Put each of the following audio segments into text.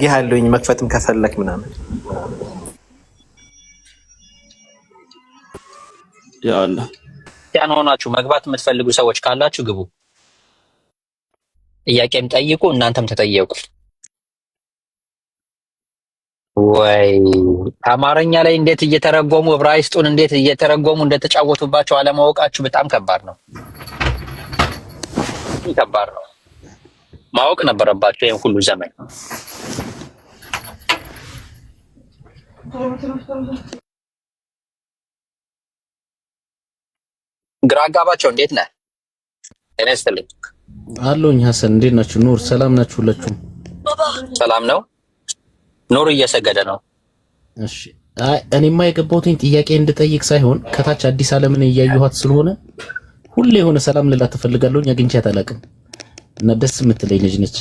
ያለኝ መክፈትም ከፈለክ ምናምን ያአላ ያን ሆናችሁ መግባት የምትፈልጉ ሰዎች ካላችሁ ግቡ። ጥያቄም ጠይቁ፣ እናንተም ተጠየቁ። ወይ አማርኛ ላይ እንዴት እየተረጎሙ ዕብራይስጡን እንዴት እየተረጎሙ እንደተጫወቱባቸው አለማወቃችሁ በጣም ከባድ ነው። ከባድ ነው። ማወቅ ነበረባችሁ ይሄን ሁሉ ዘመን። ግራ አጋባቸው። እንዴት ነህ? እኔ ስትልኝ አለሁኝ። ሐሰን እንዴት ናችሁ? ኑር ሰላም ናችሁ? ሁላችሁም ሰላም ነው። ኑር እየሰገደ ነው። እሺ እኔማ የገባሁትኝ ጥያቄ እንድጠይቅ ሳይሆን ከታች አዲስ ዓለምን እያየኋት ስለሆነ ሁሌ የሆነ ሰላም ልላት እፈልጋለሁ። አግኝቻት አላውቅም እና ደስ የምትለኝ ልጅ ነች።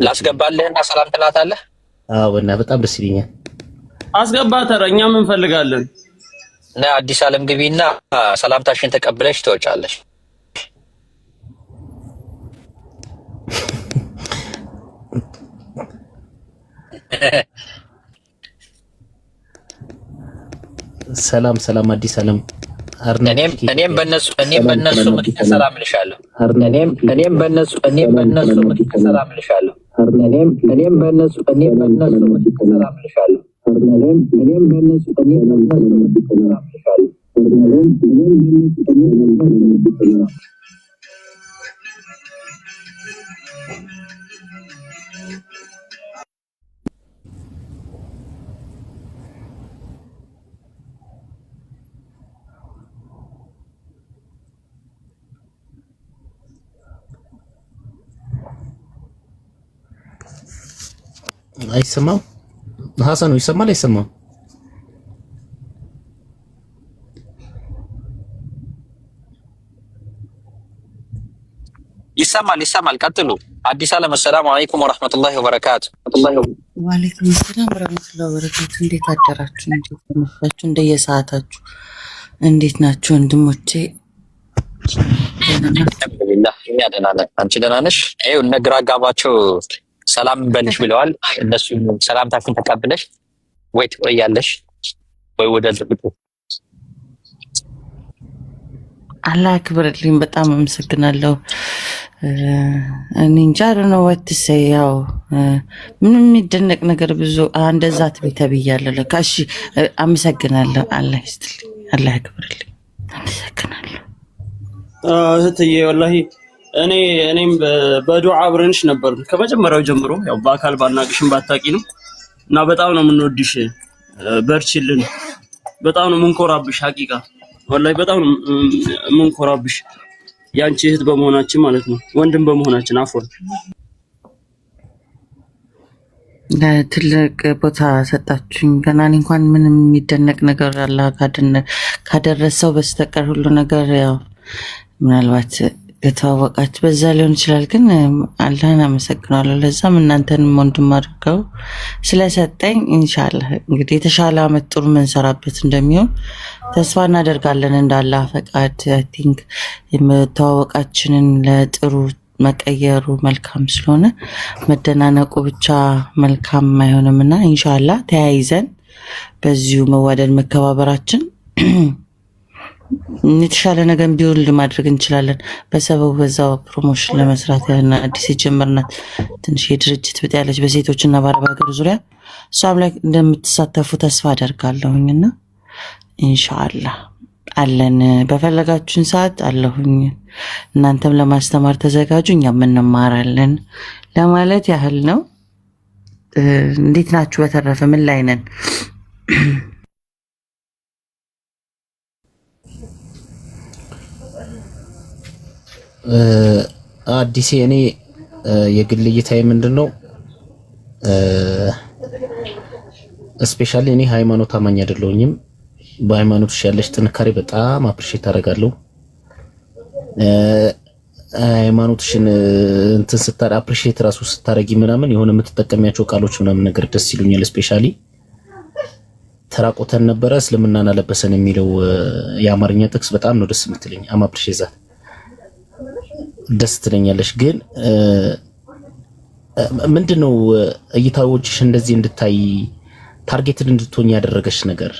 ላስገባልህና ሰላም ትላታለህ? አዎ እና በጣም ደስ ይለኛል። አስገባት። ኧረ እኛም እንፈልጋለን። እና አዲስ ዓለም ግቢና ሰላምታሽን ተቀብለሽ ትወጫለሽ። ሰላም ሰላም አዲስ ዓለም እኔም በእነሱ ምክንያት ሰላም ልሻለሁ። እኔም በእነሱ ምክንያት ሰላም ልሻለሁ። እኔም በእነሱ ምክንያት ሰላም ልሻለሁ። አይሰማም? ሐሰኑ ይሰማል? አይሰማም? ይሰማል። ቀጥሉ። አዲስ ዓለም ሰላም አለይኩም ወራህመቱላሂ ወበረካቱ። ወአለይኩም ሰላም ወራህመቱላሂ ወበረካቱ። እንዴት አደራችሁ? እንዴት ተመሻችሁ? እንደየሰዓታችሁ እንዴት ናችሁ ወንድሞቼ? አልሐምዱሊላህ እኛ ደህና ነን። አንቺ ደህና ነሽ? ይኸው እነ ግራ አጋባቸው ሰላም በልሽ ብለዋል። እነሱ ሰላምታችሁን ተቀብለሽ ወይ ትቆያለሽ ወይ ወደ ዝግቱ። አላህ አክብርልኝ። በጣም አመሰግናለሁ። እኔ እንጃ ነው ወጥቼ ያው ምንም የሚደነቅ ነገር ብዙ እንደዛ ተብያለሁ። ለካ እሺ፣ አመሰግናለሁ። አላህ ይስጥልኝ። አላህ ያክብርልኝ። አመሰግናለሁ እህትዬ። ወላሂ እኔም በዱዓ አብረንሽ ነበር ከመጀመሪያው ጀምሮ። ያው በአካል ባናቅሽም ባታቂ ነው እና በጣም ነው የምንወድሽ። በርቺልን። በጣም ነው የምንኮራብሽ። ሐቂቃ ወላሂ በጣም ነው የምንኮራብሽ። ያንቺ እህት በመሆናችን ማለት ነው፣ ወንድም በመሆናችን አፎን ትልቅ ቦታ ሰጣችሁኝ። ገና እንኳን ምንም የሚደነቅ ነገር አላህ ካደረሰው በስተቀር ሁሉ ነገር ያው ምናልባት ከተዋወቃችሁ በዛ ሊሆን ይችላል። ግን አላህን አመሰግናለሁ። ለዛም እናንተንም ወንድም አድርገው ስለሰጠኝ ኢንሻአላህ እንግዲህ የተሻለ አመት ጥሩ መንሰራበት እንደሚሆን ተስፋ እናደርጋለን። እንዳላህ ፈቃድ አይ ቲንክ የመተዋወቃችንን ለጥሩ መቀየሩ መልካም ስለሆነ መደናነቁ ብቻ መልካም አይሆንምና ኢንሻአላህ ተያይዘን በዚሁ መዋደድ መከባበራችን የተሻለ ነገር ቢውል ማድረግ እንችላለን። በሰበቡ በዛው ፕሮሞሽን ለመስራት ያና አዲስ የጀመርናት ትንሽ የድርጅት ብት ያለች በሴቶችና በአረብ ሀገር ዙሪያ እሷም ላይ እንደምትሳተፉ ተስፋ አደርጋለሁኝና ኢንሻአላህ አለን። በፈለጋችሁን ሰዓት አለሁኝ። እናንተም ለማስተማር ተዘጋጁ፣ እኛም እንማራለን ለማለት ያህል ነው። እንዴት ናችሁ? በተረፈ ምን ላይ ነን? አዲስ እኔ የግል እይታዬ ምንድነው? ስፔሻሊ እኔ ሃይማኖት አማኝ አይደለሁኝም። በሃይማኖትሽ ያለሽ ጥንካሬ በጣም አፕሪሼት አደርጋለሁ። ሃይማኖትሽን እንትን ስታር አፕሪሼት ራሱ ስታረጊ ምናምን የሆነ የምትጠቀሚያቸው ቃሎች ምናምን ነገር ደስ ይሉኛል። ስፔሻሊ ተራቆተን ነበረ እስልምናን አለበሰን የሚለው የአማርኛ ጥቅስ በጣም ነው ደስ የምትለኝ። አም አፕሪሼት ዛት ደስ ትለኛለሽ። ግን ምንድነው እይታዎችሽ እንደዚህ እንድታይ ታርጌትድ እንድትሆኝ ያደረገሽ ነገር?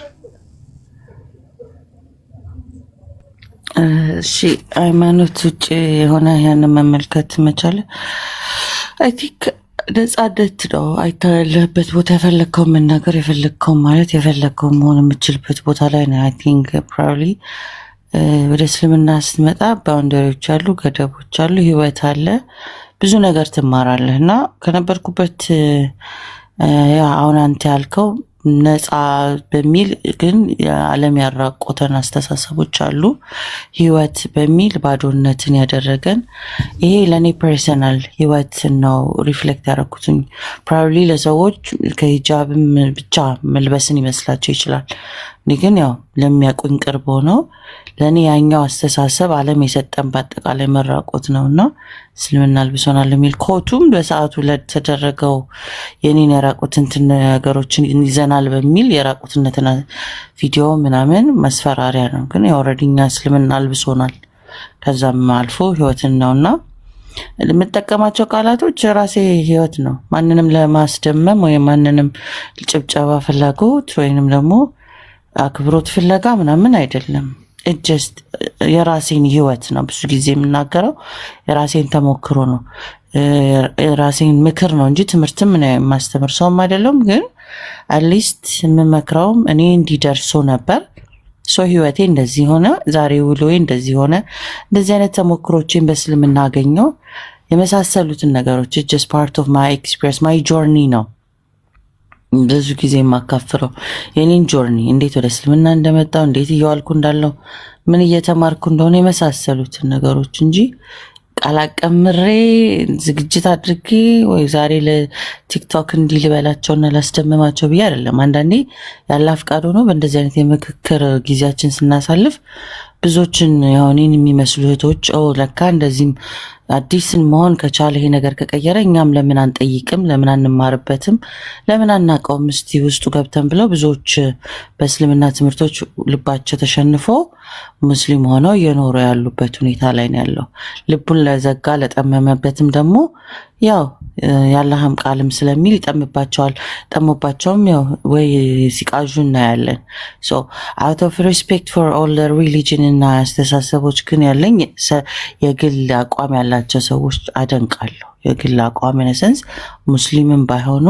እሺ ሃይማኖት ውጭ የሆነ ያን መመልከት መቻል አይ ቲንክ ነጻነት ነው። አይታለህበት ቦታ የፈለግከው መናገር የፈለግከው ማለት የፈለግከው መሆን የምችልበት ቦታ ላይ ነው። አይ ቲንክ ፕሮባብሊ ወደ እስልምና ስትመጣ ባውንደሪዎች አሉ፣ ገደቦች አሉ፣ ህይወት አለ፣ ብዙ ነገር ትማራለህ እና ከነበርኩበት አሁን አንተ ያልከው ነፃ በሚል ግን ዓለም ያራቆተን አስተሳሰቦች አሉ። ህይወት በሚል ባዶነትን ያደረገን ይሄ ለእኔ ፐርሰናል ህይወት ነው ሪፍሌክት ያደረኩትኝ። ፕሮባብሊ ለሰዎች ከሂጃብም ብቻ መልበስን ይመስላቸው ይችላል። እኔ ግን ያው ለሚያውቁኝ ቅርብ ሆነው ለእኔ ያኛው አስተሳሰብ ዓለም የሰጠን በአጠቃላይ መራቆት ነው እና እስልምና አልብሶናል የሚል ኮቱም በሰዓቱ ለተደረገው የኔን የራቁትን ነገሮችን ይዘናል በሚል የራቁትነትን ቪዲዮ ምናምን መስፈራሪያ ነው። ግን ኦልሬዲ እኛ እስልምና አልብሶናል ከዛም አልፎ ህይወትን ነውና የምጠቀማቸው ቃላቶች የራሴ ህይወት ነው። ማንንም ለማስደመም ወይም ማንንም ጭብጨባ ፍላጎት ወይንም ደግሞ አክብሮት ፍለጋ ምናምን አይደለም። ጀስት የራሴን ህይወት ነው ብዙ ጊዜ የምናገረው፣ የራሴን ተሞክሮ ነው፣ የራሴን ምክር ነው እንጂ ትምህርትም የማስተምር ሰውም አይደለም። ግን አትሊስት የምመክረውም እኔ እንዲደርሶ ነበር። ህይወቴ እንደዚህ ሆነ፣ ዛሬ ውሎዬ እንደዚህ ሆነ፣ እንደዚህ አይነት ተሞክሮችን በእስልምና አገኘው የመሳሰሉትን ነገሮች ጀስት ፓርት ኦፍ ማይ ኤክስፒሪየንስ ማይ ጆርኒ ነው ብዙ ጊዜ የማካፍረው የኔን ጆርኒ፣ እንዴት ወደ እስልምና እንደመጣው፣ እንዴት እየዋልኩ እንዳለው፣ ምን እየተማርኩ እንደሆነ የመሳሰሉትን ነገሮች እንጂ ቃል አቀምሬ ዝግጅት አድርጌ ወይ ዛሬ ለቲክቶክ እንዲህ ልበላቸውና ላስደምማቸው ብዬ አይደለም። አንዳንዴ ያለ ፍቃድ ሆኖ በእንደዚህ አይነት የምክክር ጊዜያችን ስናሳልፍ ብዙዎችን የሆኔን የሚመስሉ እህቶች ለካ እንደዚህም አዲስን መሆን ከቻለ ይሄ ነገር ከቀየረ እኛም ለምን አንጠይቅም፣ ለምን አንማርበትም፣ ለምን አናውቀውም እስቲ ውስጡ ገብተን ብለው ብዙዎች በእስልምና ትምህርቶች ልባቸው ተሸንፎ ሙስሊም ሆነው እየኖሩ ያሉበት ሁኔታ ላይ ነው ያለው። ልቡን ለዘጋ ለጠመመበትም ደግሞ ያው የአላህም ቃልም ስለሚል ይጠምባቸዋል። ጠሞባቸውም ያው ወይ ሲቃዡ እናያለን። አውት ኦፍ ሪስፔክት ፎር ኦል ሪሊጅን እና አስተሳሰቦች ግን ያለኝ የግል አቋም ያላቸው ሰዎች አደንቃለሁ። የግል አቋም ነሰንስ ሙስሊምም ባይሆኑ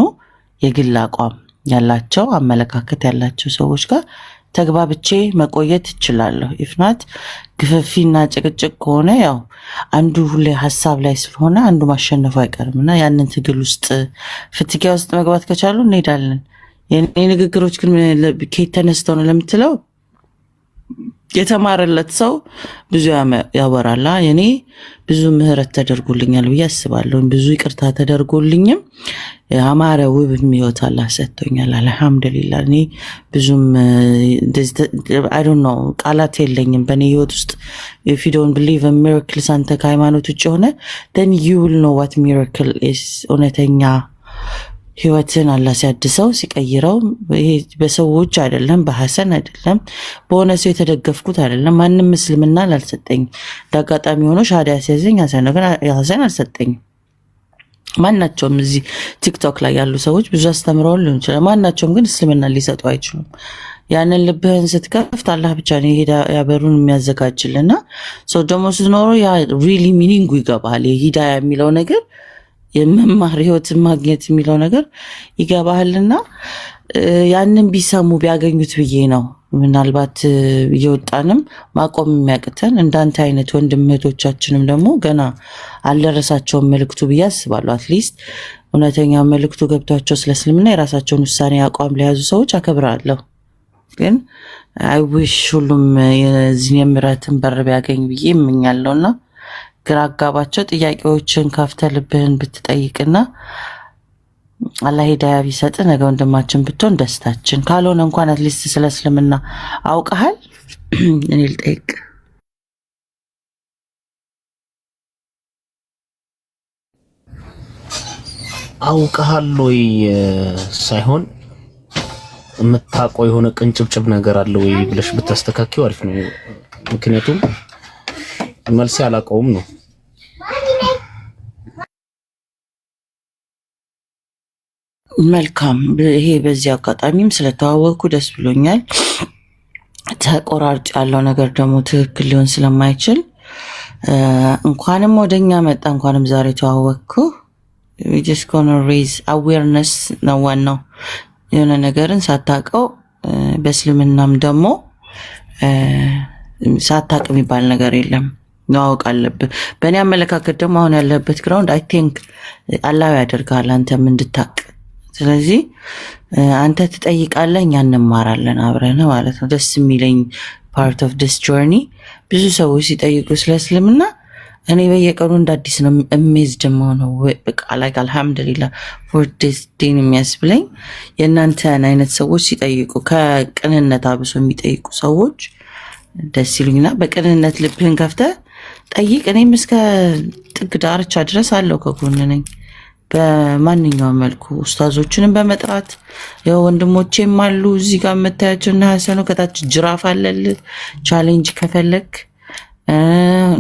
የግል አቋም ያላቸው አመለካከት ያላቸው ሰዎች ጋር ተግባብቼ መቆየት እችላለሁ። ኢፍናት ግፍፊና ጭቅጭቅ ከሆነ ያው አንዱ ሁሌ ሀሳብ ላይ ስለሆነ አንዱ ማሸነፉ አይቀርም እና ያንን ትግል ውስጥ ፍትጊያ ውስጥ መግባት ከቻሉ እንሄዳለን። የኔ ንግግሮች ግን ከየት ተነስተው ነው ለምትለው የተማረለት ሰው ብዙ ያወራላ። የኔ ብዙ ምህረት ተደርጎልኛል ብዬ አስባለሁ። ብዙ ይቅርታ ተደርጎልኝም አማረ ውብ ህይወት አላህ ሰጥቶኛል። አልহামዱሊላህ። እኔ ብዙም አይ ዶንት ኖ ቃላት የለኝም በእኔ ህይወት ውስጥ if you don't believe in miracles አንተ ከሃይማኖት ውጭ ሆነ then you will know what miracle is። እውነተኛ ህይወትን አላህ ሲያድሰው ሲቀይረው ይሄ በሰዎች አይደለም፣ በሐሰን አይደለም፣ በሆነ ሰው የተደገፍኩት አይደለም። ማንም እስልምና አልሰጠኝ። ዳጋጣሚ ሆኖ ሻዳ ያስያዘኝ ሐሰን አልሰጠኝ። ማናቸውም እዚህ ቲክቶክ ላይ ያሉ ሰዎች ብዙ አስተምረው ሊሆን ይችላል። ማናቸውም ግን እስልምና ሊሰጡ አይችሉም። ያንን ልብህን ስትከፍት አላህ ብቻ ነው ያበሩን የሚያዘጋጅልና ሰው ደግሞ ስትኖሩ ያ ሪሊ ሚኒንጉ ይገባል። የሂዳያ የሚለው ነገር የመማር ህይወትን ማግኘት የሚለው ነገር ይገባልና ያንን ቢሰሙ ቢያገኙት ብዬ ነው። ምናልባት እየወጣንም ማቆም የሚያቅተን እንዳንተ አይነት ወንድም እህቶቻችንም ደግሞ ገና አልደረሳቸውም መልእክቱ ብዬ አስባለሁ። አትሊስት እውነተኛ መልእክቱ ገብቷቸው ስለ እስልምና የራሳቸውን ውሳኔ አቋም ለያዙ ሰዎች አከብራለሁ። ግን አይ ዊሽ ሁሉም የዚህ የምሕረትን በር ቢያገኝ ብዬ እመኛለሁና ግራ አጋባቸው ጥያቄዎችን ከፍተህ ልብህን ብትጠይቅና አላህ ሂዳያ ቢሰጥ ነገ ወንድማችን ብትሆን ደስታችን። ካልሆነ እንኳን አትሊስት ስለ እስልምና አውቀሃል እኔ ልጠይቅ። አውቀሃል ወይ ሳይሆን የምታውቀው የሆነ ቅንጭብጭብ ነገር አለ ወይ ብለሽ ብታስተካክዪው አሪፍ ነው። ምክንያቱም መልሴ አላውቀውም ነው። መልካም። ይሄ በዚህ አጋጣሚም ስለተዋወቅኩ ደስ ብሎኛል። ተቆራርጭ ያለው ነገር ደግሞ ትክክል ሊሆን ስለማይችል እንኳንም ወደኛ መጣ፣ እንኳንም ዛሬ ተዋወቅኩ። we just gonna raise awareness ነው ዋናው። የሆነ ነገርን ሳታውቀው በእስልምናም ደግሞ ሳታውቅ የሚባል ነገር የለም፣ ማወቅ አለብህ። በእኔ አመለካከት ደግሞ አሁን ያለበት ግራውንድ አይ ቲንክ አላህ ያደርጋል አንተም እንድታውቅ። ስለዚህ አንተ ትጠይቃለህ፣ እኛ እንማራለን አብረን ማለት ነው። ደስ የሚለኝ ፓርት ኦፍ ዲስ ጆርኒ ብዙ ሰዎች ሲጠይቁ ስለ እስልምና እኔ በየቀኑ እንደ አዲስ ነው እሜዝ ደሞ ነው በቃ ላይ አልহামዱሊላህ ፎር ዲስ ዲን የሚያስብለኝ የእናንተን አይነት ሰዎች ሲጠይቁ፣ ከቅንነት አብሶ የሚጠይቁ ሰዎች ደስ ይሉኝና በቅንነት ልብህን ከፍተህ ጠይቅ። እኔም እስከ ጥግ ዳርቻ ድረስ አለው ከጎን ነኝ በማንኛውም መልኩ። ኡስታዞችንም በመጥራት ያው ወንድሞቼም አሉ እዚህ ጋር የምታያቸው እና ሀሰኑ ከታች ጅራፍ አለል ቻሌንጅ ከፈለክ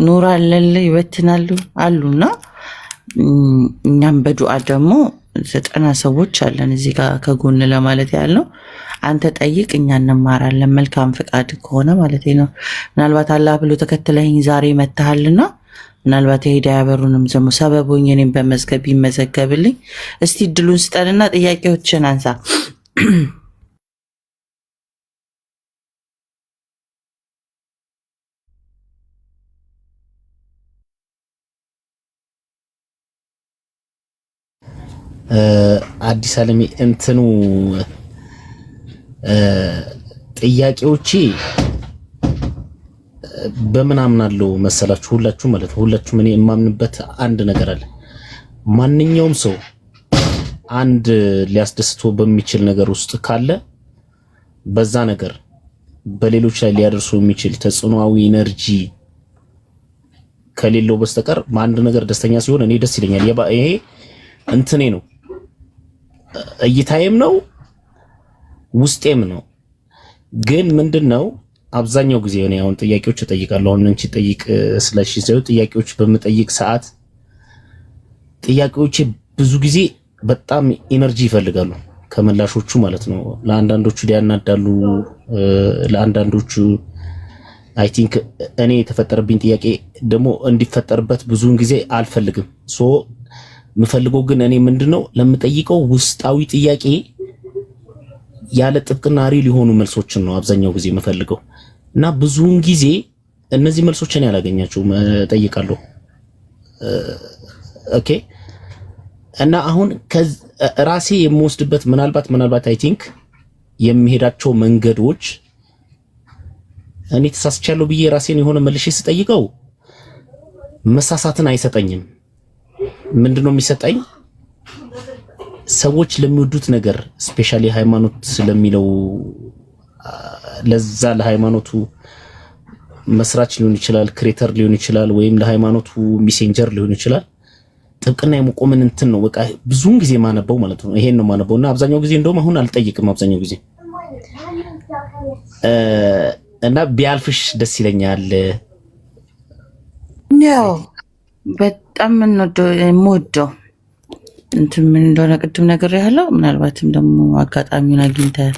ኑር አለል ይበትናሉ አሉና እኛም በዱዓ ደግሞ 90 ሰዎች አለን እዚህ ጋር ከጎን ለማለት ያለው። አንተ ጠይቅ፣ እኛ እንማራለን። መልካም ፍቃድ ከሆነ ማለት ነው። ምናልባት አላህ ብሎ ተከትለኝ ዛሬ መተሃልና ምናልባት የሂዳያ በሩንም ደግሞ ሰበቡኝ እኔም በመዝገብ ይመዘገብልኝ። እስቲ እድሉን ስጠንና ጥያቄዎችን አንሳ። አዲስ ዓለም እንትኑ ጥያቄዎቼ በምን አምናለሁ መሰላችሁ? ሁላችሁ ማለት ነው። ሁላችሁም እኔ የማምንበት አንድ ነገር አለ። ማንኛውም ሰው አንድ ሊያስደስተው በሚችል ነገር ውስጥ ካለ በዛ ነገር በሌሎች ላይ ሊያደርሱ የሚችል ተጽዕኖአዊ ኢነርጂ ከሌለው በስተቀር በአንድ ነገር ደስተኛ ሲሆን እኔ ደስ ይለኛል። ይሄ እንትኔ ነው፣ እይታዬም ነው፣ ውስጤም ነው። ግን ምንድነው አብዛኛው ጊዜ እኔ አሁን ጥያቄዎች እጠይቃለሁ። አሁን እንቺ ጠይቅ ስለሺ ሰው ጥያቄዎች በመጠይቅ ሰዓት ጥያቄዎች ብዙ ጊዜ በጣም ኢነርጂ ይፈልጋሉ ከመላሾቹ ማለት ነው። ለአንዳንዶቹ ሊያናዳሉ፣ ለአንዳንዶቹ አይ ቲንክ እኔ የተፈጠረብኝ ጥያቄ ደግሞ እንዲፈጠርበት ብዙውን ጊዜ አልፈልግም። ሶ የምፈልገው ግን እኔ ምንድነው ለምጠይቀው ውስጣዊ ጥያቄ ያለ ጥብቅና ሪል የሆኑ መልሶችን ነው አብዛኛው ጊዜ የምፈልገው እና ብዙውን ጊዜ እነዚህ መልሶችን ያላገኛቸውም እጠይቃለሁ። ኦኬ እና አሁን ራሴ የምወስድበት ምናልባት አይ ቲንክ የሚሄዳቸው መንገዶች እኔ ተሳስቻለሁ ብዬ ራሴን የሆነ መልሼ ስጠይቀው መሳሳትን አይሰጠኝም። ምንድነው የሚሰጠኝ? ሰዎች ለሚወዱት ነገር ስፔሻሊ ሃይማኖት ስለሚለው ለዛ ለሃይማኖቱ መስራች ሊሆን ይችላል፣ ክሬተር ሊሆን ይችላል፣ ወይም ለሃይማኖቱ ሜሴንጀር ሊሆን ይችላል። ጥብቅና የመቆምን እንትን ነው በቃ ብዙውን ጊዜ ማነበው ማለት ነው። ይሄን ነው ማነበውና አብዛኛው ጊዜ እንደውም አሁን አልጠይቅም አብዛኛው ጊዜ እና ቢያልፍሽ ደስ ይለኛል። ያው በጣም የምወደው እንትን ምን እንደሆነ ቅድም ነገር ያለው ምናልባትም ደግሞ አጋጣሚውን አግኝተህ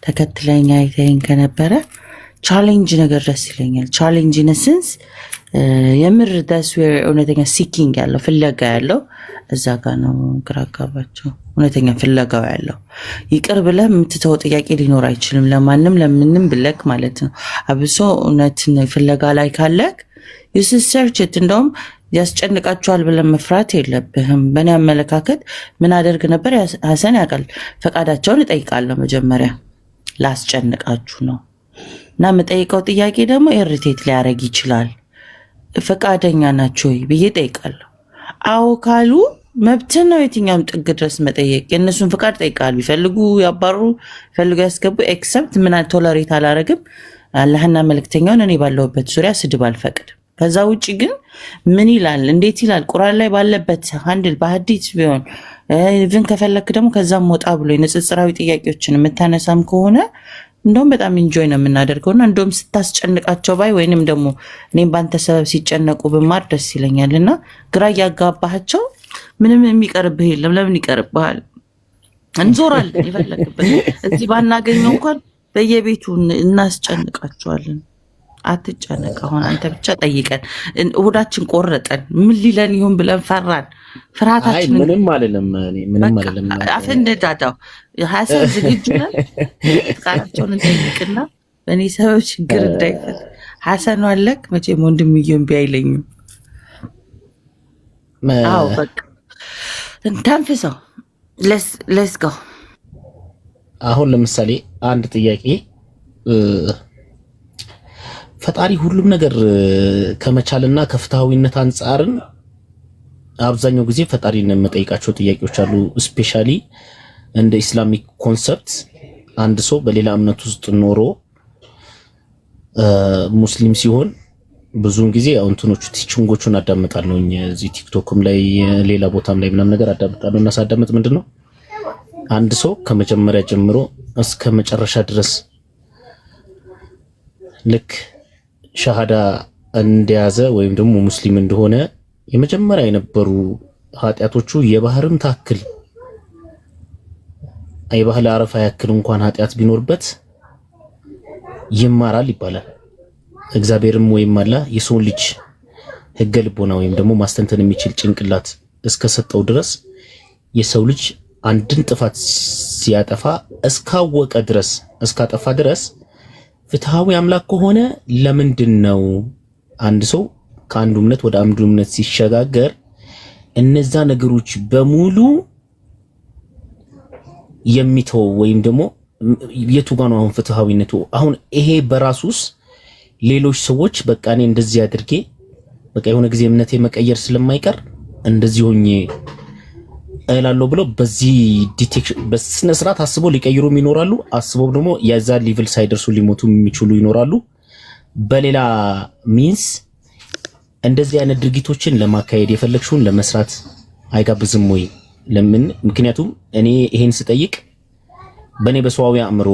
ተከትለኝ አይተኸኝ ከነበረ ቻሌንጅ ነገር ደስ ይለኛል። ቻሌንጅ ኢን ሴንስ የምር ዳስዌር እውነተኛ ሲኪንግ ያለው ፍለጋ ያለው እዛ ጋር ነው። ግራ አጋባቸው እውነተኛ ፍለጋው ያለው ይቅር ብለህ የምትተው ጥያቄ ሊኖር አይችልም ለማንም ለምንም ብለክ ማለት ነው። አብሶ እውነትን ፍለጋ ላይ ካለክ ዩስ ሰርች ኢት እንደውም ያስጨንቃቸዋል ብለን መፍራት የለብህም። በእኔ አመለካከት ምን አደርግ ነበር ሀሰን ያውቃል። ፈቃዳቸውን እጠይቃለሁ መጀመሪያ ላስጨንቃችሁ ነው እና የምጠይቀው ጥያቄ ደግሞ ኢሪቴት ሊያደርግ ይችላል። ፈቃደኛ ናቸው ብዬ እጠይቃለሁ። አዎ ካሉ መብት ነው የትኛውም ጥግ ድረስ መጠየቅ። የእነሱን ፍቃድ እጠይቃለሁ። ቢፈልጉ ያባሩ፣ ቢፈልጉ ያስገቡ። ኤክሰፕት ምን ቶለሬት አላረግም። አላህና መልእክተኛውን እኔ ባለሁበት ዙሪያ ስድብ አልፈቅድም። ከዛ ውጪ ግን ምን ይላል እንዴት ይላል ቁርአን ላይ ባለበት አንድል በሐዲስ ቢሆን ኢቭን ከፈለክ ደግሞ ከዛም ወጣ ብሎ የንጽጽራዊ ጥያቄዎችን የምታነሳም ከሆነ እንደውም በጣም ኢንጆይ ነው የምናደርገውና እንደውም ስታስጨንቃቸው ባይ ወይንም ደግሞ እኔም ባንተ ሰበብ ሲጨነቁ ብማር ደስ ይለኛልና ግራ ያጋባቸው ምንም የሚቀርብህ የለም። ለምን ይቀርብሃል? እንዞራለን የፈለግበት እዚህ ባናገኘው እንኳን በየቤቱ እናስጨንቃቸዋለን። አትጨነቅ። አሁን አንተ ብቻ ጠይቀን እሁዳችን ቆረጠን ምን ሊለን ይሁን ብለን ፈራን። ፍርሃታችን ምንም አይደለም። ምንም አይደለም። አፈንደዳዳው ሐሰን ዝግጁ ነን። ቃላቸውን እንጠይቅና በእኔ ሰበብ ችግር እንዳይፈት ሐሰን አለክ መቼም ወንድምዬም ቢያይለኝም አዎ በቃ እንተንፍሰው። ሌትስ ጎ። አሁን ለምሳሌ አንድ ጥያቄ ፈጣሪ ሁሉም ነገር ከመቻልና ከፍትሃዊነት አንጻርን አብዛኛው ጊዜ ፈጣሪን የምጠይቃቸው ጥያቄዎች አሉ። ስፔሻሊ እንደ ኢስላሚክ ኮንሰፕት አንድ ሰው በሌላ እምነት ውስጥ ኖሮ ሙስሊም ሲሆን ብዙውን ጊዜ እንትኖቹ ቲቺንጎቹን አዳምጣለሁ እዚህ ቲክቶክም ላይ ሌላ ቦታም ላይ ምናምን ነገር አዳምጣለሁ እና ሳዳምጥ ምንድነው አንድ ሰው ከመጀመሪያ ጀምሮ እስከ መጨረሻ ድረስ ልክ ሻሃዳ እንደያዘ ወይም ደግሞ ሙስሊም እንደሆነ የመጀመሪያ የነበሩ ኃጢያቶቹ የባህርም ታክል የባህል አረፋ ያክል እንኳን ኃጢያት ቢኖርበት ይማራል ይባላል። እግዚአብሔርም ወይም አላህ የሰው ልጅ ህገ ልቦና ወይም ደግሞ ማስተንተን የሚችል ጭንቅላት እስከሰጠው ድረስ የሰው ልጅ አንድን ጥፋት ሲያጠፋ እስካወቀ ድረስ እስካጠፋ ድረስ ፍትሃዊ አምላክ ከሆነ ለምንድን ነው አንድ ሰው ከአንዱ እምነት ወደ አንዱ እምነት ሲሸጋገር እነዛ ነገሮች በሙሉ የሚተው ወይም ደግሞ የቱ ጋር ነው አሁን ፍትሃዊነቱ? አሁን ይሄ በራሱስ ሌሎች ሰዎች በቃ እኔ እንደዚህ አድርጌ በቃ የሆነ ጊዜ እምነቴ መቀየር ስለማይቀር እንደዚህ ሆኜ እላለሁ ብለው በዚህ ዲቴክሽን በስነ ስርዓት አስበው ሊቀይሩም ይኖራሉ። አስበው ደግሞ የዛ ሌቭል ሳይደርሱ ሊሞቱ የሚችሉ ይኖራሉ። በሌላ ሚንስ እንደዚህ አይነት ድርጊቶችን ለማካሄድ የፈለግሽውን ለመስራት አይጋብዝም ወይ? ለምን? ምክንያቱም እኔ ይሄን ስጠይቅ በኔ በሰዋዊ አእምሮ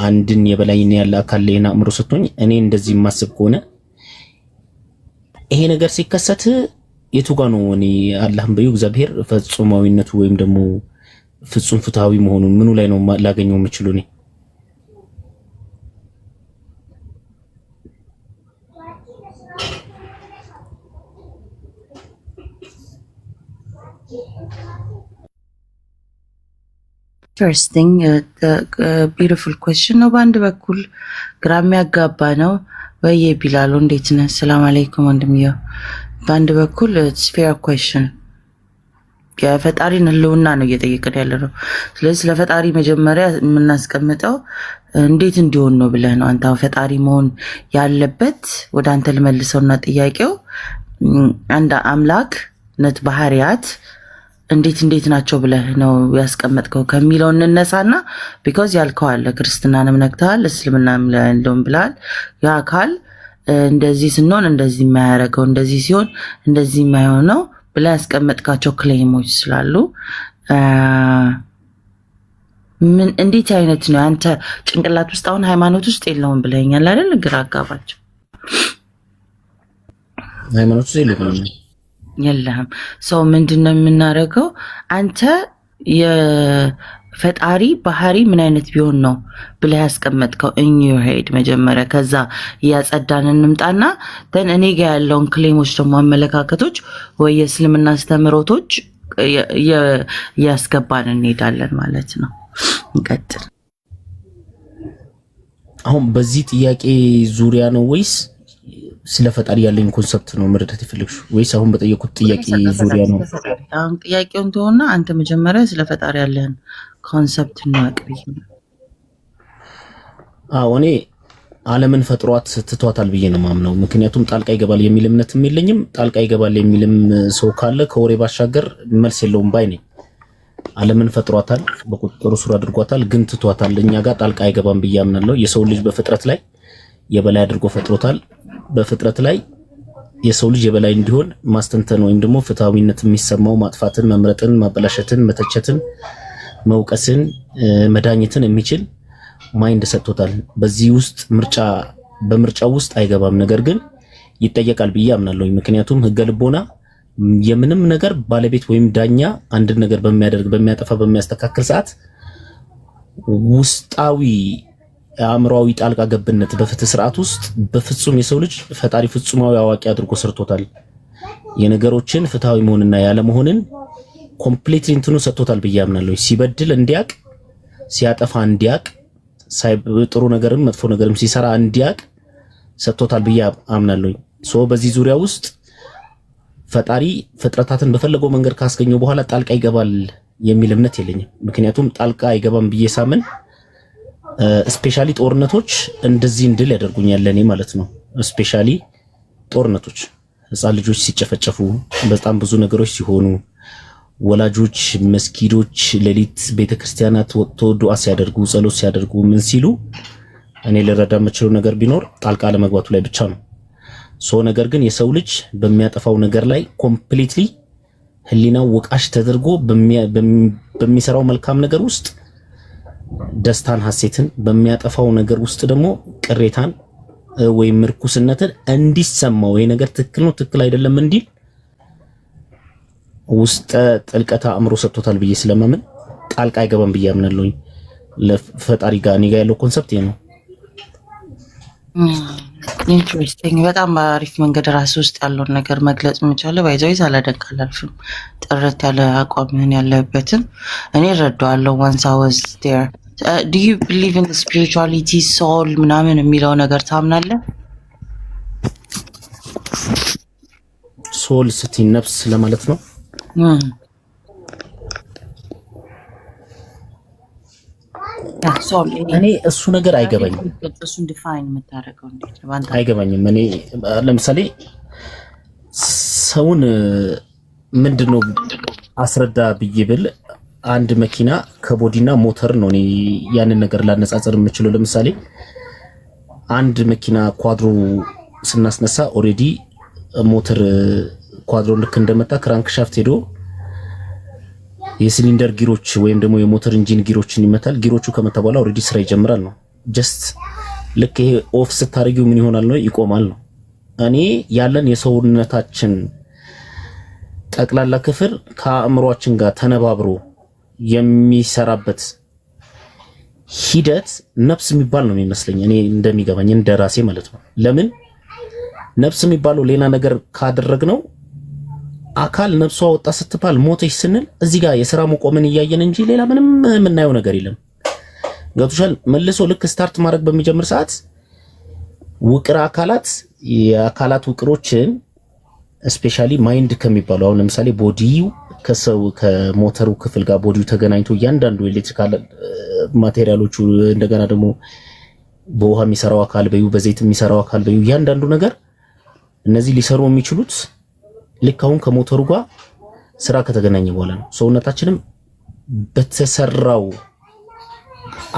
አንድን የበላይነት ያለ አካል ለና አእምሮ ሰጥቶኝ እኔ እንደዚህ ማስብ ከሆነ ይሄ ነገር ሲከሰት የቱ ጋር ነው እኔ አላህም በዩ እግዚአብሔር ፍጹማዊነቱ ወይም ደግሞ ፍጹም ፍትሃዊ መሆኑን ምኑ ላይ ነው ላገኘው የምችለው? እኔ ኢንተረስቲንግ ቢዩቲፉል ኩዌስችን ነው። በአንድ በኩል ግራ የሚያጋባ ነው። ወይዬ ቢላሉ እንዴት ነህ? ሰላም አለይኩም ወንድምየው። በአንድ በኩል ፌር ኩዌስችን የፈጣሪን ህልውና ነው እየጠየቅን ያለ ነው። ስለዚህ ስለ ፈጣሪ መጀመሪያ የምናስቀምጠው እንዴት እንዲሆን ነው ብለህ ነው አንተ ፈጣሪ መሆን ያለበት። ወደ አንተ ልመልሰውና ጥያቄው አንድ አምላክነት ባህሪያት እንዴት ናቸው ብለህ ነው ያስቀመጥከው ከሚለው እንነሳና ቢኮዝ ያልከው አለ ክርስትናንም ነክተሃል እስልምናም እንደውም ብለሃል። ያ አካል እንደዚህ ስንሆን እንደዚህ የማያደርገው እንደዚህ ሲሆን እንደዚህ የማይሆነው ብለህ ያስቀመጥካቸው ክሌሞች ስላሉ ምን እንዴት አይነት ነው አንተ ጭንቅላት ውስጥ አሁን ሃይማኖት ውስጥ የለውም ብለኛል አይደል? ግራ አጋባቸው። ሃይማኖት ውስጥ የለህም። ሰው ምንድነው የምናደርገው? አንተ የፈጣሪ ባህሪ ምን አይነት ቢሆን ነው ብለህ ያስቀመጥከው in your head መጀመሪያ። ከዛ ያጸዳን እንምጣና ደን እኔ ጋር ያለውን ክሌሞች ደግሞ አመለካከቶች ወይ የእስልምና አስተምሮቶች ያስገባን እንሄዳለን ማለት ነው። እንቀጥል። አሁን በዚህ ጥያቄ ዙሪያ ነው ወይስ ስለ ፈጣሪ ያለኝ ኮንሰፕት ነው መረዳት የፈለግሽው? ወይስ አሁን በጠየቁት ጥያቄ ዙሪያ ነው? አሁን ጥያቄውን ተውና አንተ መጀመሪያ ስለ ፈጣሪ ያለህን ኮንሰፕት ነው አቅርብ። እኔ ዓለምን ፈጥሯት ትቷታል ብዬ ነው ማምነው። ምክንያቱም ጣልቃ ይገባል የሚል እምነትም የለኝም። ጣልቃ ይገባል የሚልም ሰው ካለ ከወሬ ባሻገር መልስ የለውም ባይ ነኝ። ዓለምን ፈጥሯታል፣ በቁጥጥሩ ስር አድርጓታል፣ ግን ትቷታል። እኛ ጋር ጣልቃ አይገባም ብዬ አምናለሁ። የሰው ልጅ በፍጥረት ላይ የበላይ አድርጎ ፈጥሮታል። በፍጥረት ላይ የሰው ልጅ የበላይ እንዲሆን ማስተንተን ወይም ደግሞ ፍትሃዊነት የሚሰማው ማጥፋትን፣ መምረጥን፣ ማበላሸትን፣ መተቸትን፣ መውቀስን፣ መዳኘትን የሚችል ማይንድ ሰጥቶታል። በዚህ ውስጥ በምርጫው ውስጥ አይገባም፣ ነገር ግን ይጠየቃል ብዬ አምናለሁ። ምክንያቱም ህገ ልቦና የምንም ነገር ባለቤት ወይም ዳኛ አንድ ነገር በሚያደርግ በሚያጠፋ በሚያስተካክል ሰዓት ውስጣዊ አእምሮአዊ ጣልቃ ገብነት በፍትህ ስርዓት ውስጥ በፍጹም የሰው ልጅ ፈጣሪ ፍጹማዊ አዋቂ አድርጎ ሰርቶታል። የነገሮችን ፍትሃዊ መሆንና ያለ መሆንን ኮምፕሊትሊ እንትኑ ሰጥቶታል ብዬ አምናለሁ። ሲበድል እንዲያቅ፣ ሲያጠፋ እንዲያቅ፣ ጥሩ ነገርም መጥፎ ነገርም ሲሰራ እንዲያቅ ሰጥቶታል ብዬ አምናለሁ። ሶ በዚህ ዙሪያ ውስጥ ፈጣሪ ፍጥረታትን በፈለገው መንገድ ካስገኘው በኋላ ጣልቃ ይገባል የሚል እምነት የለኝም። ምክንያቱም ጣልቃ አይገባም ብዬ ሳምን ስፔሻሊ ጦርነቶች እንደዚህ እንድል ያደርጉኛል ለኔ ማለት ነው። ስፔሻሊ ጦርነቶች ህፃን ልጆች ሲጨፈጨፉ፣ በጣም ብዙ ነገሮች ሲሆኑ፣ ወላጆች መስጊዶች ሌሊት ቤተክርስቲያናት ወጥቶ ዱዓ ሲያደርጉ ጸሎት ሲያደርጉ ምን ሲሉ እኔ ልረዳ የምችለው ነገር ቢኖር ጣልቃ ለመግባቱ ላይ ብቻ ነው። ነገር ግን የሰው ልጅ በሚያጠፋው ነገር ላይ ኮምፕሊትሊ ህሊናው ወቃሽ ተደርጎ በሚሰራው መልካም ነገር ውስጥ ደስታን ሐሴትን በሚያጠፋው ነገር ውስጥ ደግሞ ቅሬታን ወይም ምርኩስነትን እንዲሰማው ይሄ ነገር ትክክል ነው ትክክል አይደለም እንዲል ውስጥ ጥልቀት አእምሮ ሰጥቶታል ብዬ ስለማምን ጣልቃ አይገባም ብዬ አምናለሁኝ። ለፈጣሪ ጋር እኔ ጋር ያለው ኮንሰፕት ይሄ ነው። ኢንትረስቲንግ። በጣም በአሪፍ መንገድ ራስ ውስጥ ያለውን ነገር መግለጽ የምቻለው ባይዘው ሳላደንቅ አላልፍም። ጥርት ያለ አቋምህን ያለበትን እኔ እረዳዋለሁ። once I was there do you believe in the spirituality soul ምናምን የሚለው ነገር ታምናለህ? ሶል ስትይ ነፍስ ለማለት ነው። እኔ እሱ ነገር አይገባኝም። እሱን ዲፋይን የምታደርገው እንዴት ነው? አይገባኝም። እኔ ለምሳሌ ሰውን ምንድነው አስረዳ ብዬ ብል አንድ መኪና ከቦዲና ሞተር ነው እኔ ያንን ነገር ላነጻጽር የምችለው። ለምሳሌ አንድ መኪና ኳድሮ ስናስነሳ ኦሬዲ ሞተር ኳድሮ ልክ እንደመጣ ክራንክ ሻፍት ሄዶ የሲሊንደር ጊሮች ወይም ደግሞ የሞተር ኢንጂን ጊሮችን ይመታል። ጊሮቹ ከመታ በኋላ ኦሬዲ ስራ ይጀምራል ነው። ጀስት ልክ ይሄ ኦፍ ስታረጊው ምን ይሆናል ነው ይቆማል ነው። እኔ ያለን የሰውነታችን ጠቅላላ ክፍል ከአእምሮአችን ጋር ተነባብሮ የሚሰራበት ሂደት ነፍስ የሚባል ነው የሚመስለኝ እኔ እንደሚገባኝ እንደራሴ ማለት ነው። ለምን ነፍስ የሚባለው ሌላ ነገር ካደረግነው አካል ነፍሷ ወጣ ስትባል ሞተች ስንል እዚህ ጋር የሥራ መቆምን እያየን እንጂ ሌላ ምንም የምናየው ነገር የለም። ገብቶሻል? መልሶ ልክ ስታርት ማድረግ በሚጀምር ሰዓት ውቅር አካላት የአካላት ውቅሮችን ስፔሻሊ ማይንድ ከሚባለው አሁን ለምሳሌ ቦዲው ከሰው ከሞተሩ ክፍል ጋር ቦዲው ተገናኝቶ እያንዳንዱ ኤሌክትሪካል ማቴሪያሎቹ እንደገና ደግሞ በውሃ የሚሰራው አካል በዩ በዘይት የሚሰራው አካል በዩ እያንዳንዱ ነገር እነዚህ ሊሰሩ የሚችሉት ልክ አሁን ከሞተሩ ጋር ስራ ከተገናኘ በኋላ ነው። ሰውነታችንም በተሰራው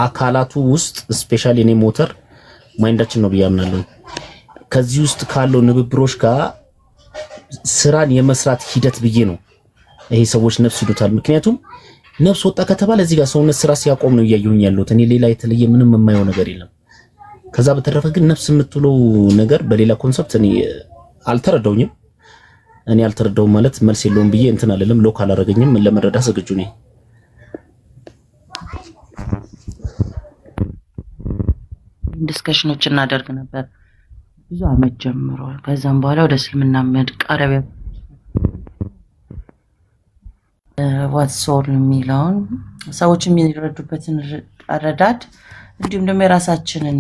አካላቱ ውስጥ ስፔሻሊ እኔ ሞተር ማይንዳችን ነው ብያምናለሁ። ከዚህ ውስጥ ካለው ንብብሮች ጋር ስራን የመስራት ሂደት ብዬ ነው ይሄ ሰዎች ነፍስ ይሉታል። ምክንያቱም ነፍስ ወጣ ከተባለ እዚህ ጋር ሰውነት ስራ ሲያቆም ነው እያየሁኝ ያለሁት። እኔ ሌላ የተለየ ምንም የማየው ነገር የለም። ከዛ በተረፈ ግን ነፍስ የምትለው ነገር በሌላ ኮንሰፕት እኔ አልተረዳውኝም። እኔ አልተረዳውም ማለት መልስ የለውም ብዬ እንትን አይደለም። ሎክ አላረገኝም። ለመረዳት ዝግጁ ነኝ። ዲስከሽኖች እናደርግ ነበር ብዙ አመት ጀምሮ። ከዛም በኋላ ወደ እስልምና መቃረቢያ ዋት ሶል የሚለውን ሰዎች የሚረዱበትን አረዳድ እንዲሁም ደግሞ የራሳችንን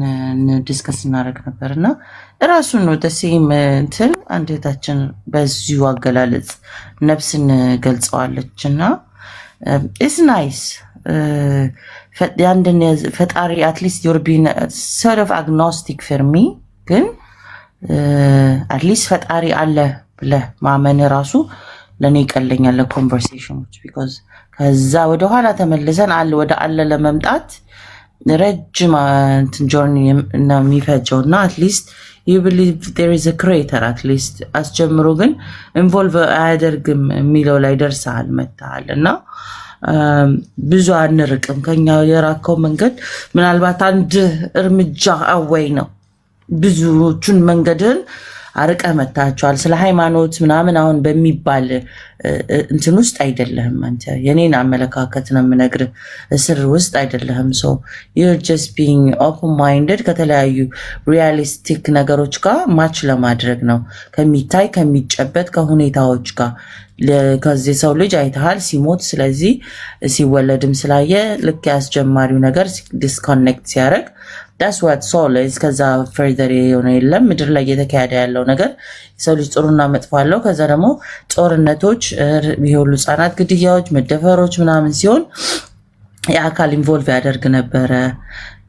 ዲስከስ እናደርግ ነበርና ራሱን ነው ደሴም እንትን አንድ እህታችን በዚሁ አገላለጽ ነፍስን ገልጸዋለችና ኢትስ ናይስ ያንድን ፈጣሪ አትሊስት ዩር ቢን ሶርት ኦፍ አግኖስቲክ ፎር ሚ ግን አትሊስት ፈጣሪ አለ ብለህ ማመን ራሱ ለኔ ይቀለኛል ለኮንቨርሴሽኖች። ቢኮዝ ከዛ ወደ ኋላ ተመልሰን ወደ አለ ለመምጣት ረጅም እንትን ጆርኒ ነው የሚፈጀው እና አትሊስት ዩ ቢሊቭ ዜር ኢዝ አ ክሬተር አትሊስት አስጀምሮ ግን ኢንቮልቭ አያደርግም የሚለው ላይ ደርሰሃል መጥተሃል እና ብዙ አንርቅም። ከኛ የራከው መንገድ ምናልባት አንድ እርምጃ አወይ ነው። ብዙዎቹን መንገድን አርቀ መታቸዋል። ስለ ሃይማኖት ምናምን አሁን በሚባል እንትን ውስጥ አይደለህም አንተ። የኔን አመለካከት ነው የምነግርህ፣ እስር ውስጥ አይደለህም። ሶ you're just being open minded ከተለያዩ ሪያሊስቲክ ነገሮች ጋር ማች ለማድረግ ነው፣ ከሚታይ ከሚጨበት ከሁኔታዎች ጋር። ከዚህ ሰው ልጅ አይተሃል ሲሞት፣ ስለዚህ ሲወለድም ስላየ ልክ ያስጀማሪው ነገር ዲስኮኔክት ሲያደርግ that's what soul is። ከዛ ፈርደር የሆነ የለም ምድር ላይ እየተካሄደ ያለው ነገር የሰው ልጅ ጥሩና መጥፎ አለው። ከዛ ደግሞ ጦርነቶች፣ የሁሉ ህጻናት ግድያዎች፣ መደፈሮች ምናምን ሲሆን የአካል ኢንቮልቭ ያደርግ ነበረ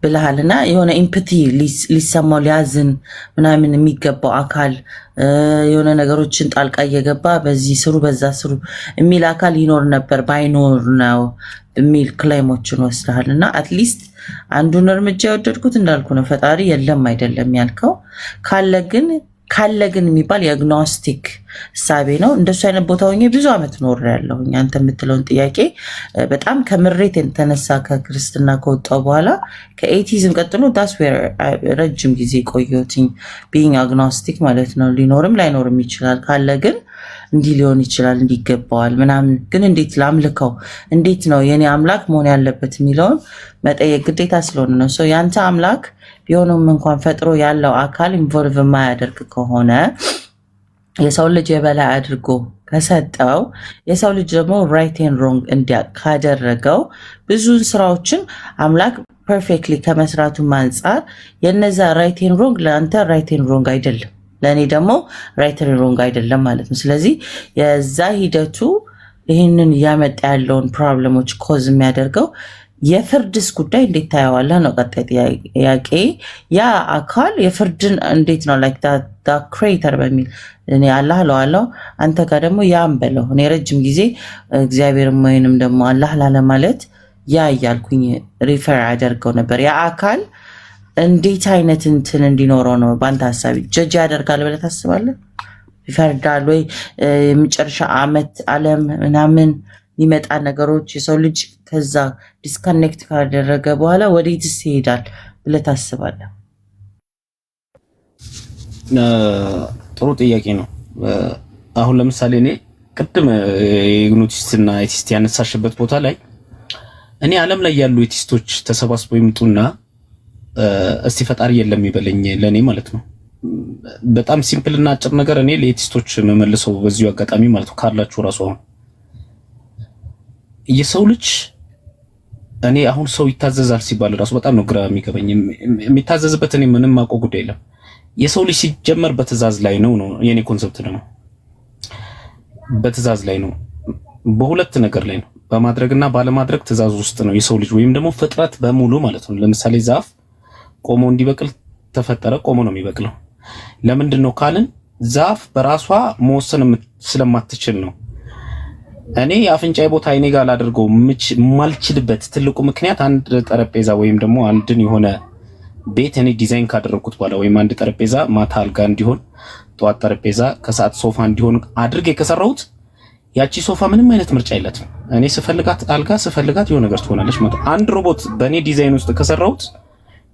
ብልሃልና የሆነ ኢምፓቲ ሊሰማው ሊያዝን ምናምን የሚገባው አካል የሆነ ነገሮችን ጣልቃ እየገባ በዚህ ስሩ በዛ ስሩ የሚል አካል ይኖር ነበር። ባይኖር ነው የሚል ክሌሞችን ወስደሃል። እና አትሊስት አንዱን እርምጃ የወደድኩት እንዳልኩ ነው። ፈጣሪ የለም አይደለም ያልከው ካለ ግን የሚባል የአግኖስቲክ እሳቤ ነው። እንደሱ አይነት ቦታ ሆኜ ብዙ ዓመት ኖር ያለሁኝ። አንተ የምትለውን ጥያቄ በጣም ከምሬት የተነሳ ከክርስትና ከወጣው በኋላ ከኤቲዝም ቀጥሎ ዳስ ዌር ረጅም ጊዜ ቆየሁትኝ። ቢይንግ አግኖስቲክ ማለት ነው። ሊኖርም ላይኖርም ይችላል። ካለ ግን እንዲህ ሊሆን ይችላል እንዲገባዋል ምናምን፣ ግን እንዴት ላምልከው፣ እንዴት ነው የኔ አምላክ መሆን ያለበት የሚለውን መጠየቅ ግዴታ ስለሆነ ነው። ሰው ያንተ አምላክ ቢሆንም እንኳን ፈጥሮ ያለው አካል ኢንቮልቭ የማያደርግ ከሆነ የሰው ልጅ የበላይ አድርጎ ከሰጠው፣ የሰው ልጅ ደግሞ ራይት ኤንድ ሮንግ እንዲያውቅ ካደረገው፣ ብዙ ስራዎችን አምላክ ፐርፌክትሊ ከመስራቱ አንጻር የነዛ ራይት ኤንድ ሮንግ ለአንተ ራይት ኤንድ ሮንግ አይደለም፣ ለእኔ ደግሞ ራይት ኤንድ ሮንግ አይደለም ማለት ነው። ስለዚህ የዛ ሂደቱ ይህንን እያመጣ ያለውን ፕሮብለሞች ኮዝ የሚያደርገው የፍርድስ ጉዳይ እንዴት ታየዋለህ ነው ቀጣይ ጥያቄ። ያ አካል የፍርድን እንዴት ነው ላይክ ክሬተር በሚል እኔ አላህ ለዋለው አንተ ጋር ደግሞ ያም በለው። እኔ ረጅም ጊዜ እግዚአብሔርም ወይንም ደግሞ አላህ ላለማለት ያ እያልኩኝ ሪፈር አደርገው ነበር። ያ አካል እንዴት አይነት እንትን እንዲኖረው ነው በአንተ ሀሳቢ ጀጅ ያደርጋል ብለህ ታስባለህ? ይፈርዳል ወይ? የመጨረሻ ዓመት ዓለም ምናምን የሚመጣ ነገሮች የሰው ልጅ ከዛ ዲስኮኔክት ካደረገ በኋላ ወዴትስ ይሄዳል ብለህ ታስባለህ? ጥሩ ጥያቄ ነው። አሁን ለምሳሌ እኔ ቅድም የግኖቲስትና ኤቲስት ያነሳሽበት ቦታ ላይ እኔ ዓለም ላይ ያሉ ኤቲስቶች ተሰባስበው ይምጡና እስቲ ፈጣሪ የለም ይበለኝ ለኔ ማለት ነው። በጣም ሲምፕል እና አጭር ነገር እኔ ለኤቲስቶች መመልሰው በዚሁ አጋጣሚ ማለት ነው ካላችሁ ራሱ አሁን የሰው ልጅ እኔ አሁን ሰው ይታዘዛል ሲባል ራሱ በጣም ነው ግራ የሚገበኝ። የሚታዘዝበት እኔ ምንም አውቀው ጉዳይ የለም። የሰው ልጅ ሲጀመር በትእዛዝ ላይ ነው የኔ ኮንሰፕት ነው። በትእዛዝ ላይ ነው፣ በሁለት ነገር ላይ ነው፣ በማድረግና ባለማድረግ ትእዛዝ ውስጥ ነው የሰው ልጅ ወይም ደግሞ ፍጥረት በሙሉ ማለት ነው። ለምሳሌ ዛፍ ቆሞ እንዲበቅል ተፈጠረ፣ ቆሞ ነው የሚበቅለው። ለምንድን ነው ካልን ዛፍ በራሷ መወሰን ስለማትችል ነው። እኔ የአፍንጫዬ ቦታ አይኔ ጋር ላደርገው ማልችልበት ትልቁ ምክንያት አንድ ጠረጴዛ ወይም ደግሞ አንድን የሆነ ቤት እኔ ዲዛይን ካደረኩት በኋላ ወይም አንድ ጠረጴዛ ማታ አልጋ እንዲሆን፣ ጠዋት ጠረጴዛ፣ ከሰዓት ሶፋ እንዲሆን አድርጌ ከሰራሁት ያቺ ሶፋ ምንም አይነት ምርጫ የላትም። እኔ ስፈልጋት አልጋ ስፈልጋት የሆነ ነገር ትሆናለች ማለት። አንድ ሮቦት በእኔ ዲዛይን ውስጥ ከሰራሁት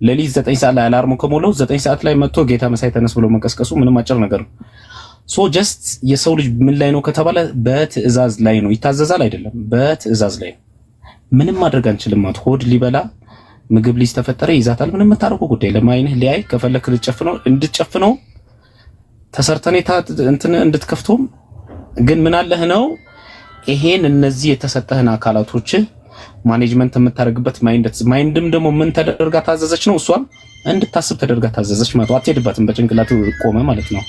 ለሊት 9 ሰዓት ላይ አላርሙ ከሞላው 9 ሰዓት ላይ መጥቶ ጌታ መሳይ ተነስ ብሎ መቀስቀሱ ምንም አጭር ነገር ነው። ሶ ጀስት የሰው ልጅ ምን ላይ ነው ከተባለ በትዕዛዝ ላይ ነው። ይታዘዛል አይደለም፣ በትዕዛዝ ላይ ነው። ምንም ማድረግ አንችልም ማለት ሆድ ሊበላ ምግብ ሊዝ ተፈጠረ ይዛታል። ምንም የምታረቁ ጉዳይ ለማይንህ ሊያይ ከፈለክ ልጨፍነው እንድትጨፍነው ተሰርተኔታ እንትን እንድትከፍቶም ግን ምን አለህ ነው ይሄን እነዚህ የተሰጠህን አካላቶች ማኔጅመንት የምታደርግበት ማይንድም ደግሞ ምን ተደርጋ ታዘዘች ነው። እሷም እንድታስብ ተደርጋ ታዘዘች ማለት አትሄድባትም፣ በጭንቅላት ቆመ ማለት ነው።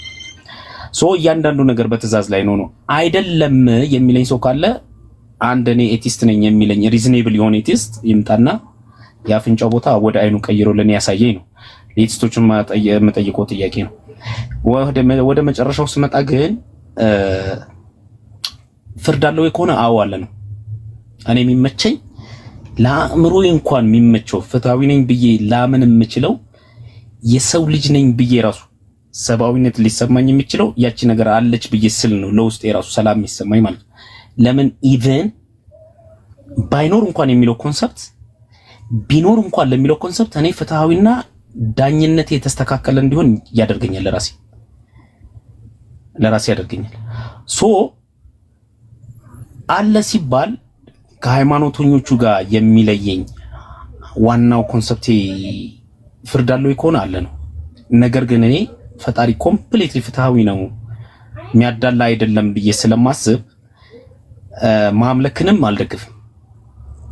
ሶ እያንዳንዱ ነገር በትዕዛዝ ላይ ነው አይደለም የሚለኝ ሰው ካለ አንድ እኔ ኤቲስት ነኝ የሚለኝ ሪዝኔብል የሆነ ኤቲስት ይምጣና የአፍንጫው ቦታ ወደ አይኑ ቀይሮ ለኔ ያሳየኝ ነው። ኤቲስቶችን የምጠይቀው ጥያቄ ነው። ወደ መጨረሻው ስመጣ ግን ፍርድ አለው ከሆነ አዎ አለ ነው። እኔ የሚመቸኝ ለአእምሮዬ እንኳን የሚመቸው ፍትሃዊ ነኝ ብዬ ላምን የምችለው የሰው ልጅ ነኝ ብዬ ራሱ ሰብአዊነት ሊሰማኝ የሚችለው ያቺ ነገር አለች ብዬ ስል ነው ለውስጥ የራሱ ሰላም የሚሰማኝ ማለት ነው። ለምን ኢቭን ባይኖር እንኳን የሚለው ኮንሰፕት ቢኖር እንኳን ለሚለው ኮንሰፕት እኔ ፍትሃዊና ዳኝነት የተስተካከለ እንዲሆን ያደርገኛል ራሴ። ለራሴ ያደርገኛል። ሶ አለ ሲባል ከሃይማኖተኞቹ ጋር የሚለየኝ ዋናው ኮንሰፕቴ ፍርድ አለው ይኮን አለ ነው። ነገር ግን እኔ ፈጣሪ ኮምፕሊትሊ ፍትሃዊ ነው የሚያዳላ አይደለም ብዬ ስለማስብ ማምለክንም አልደግፍም።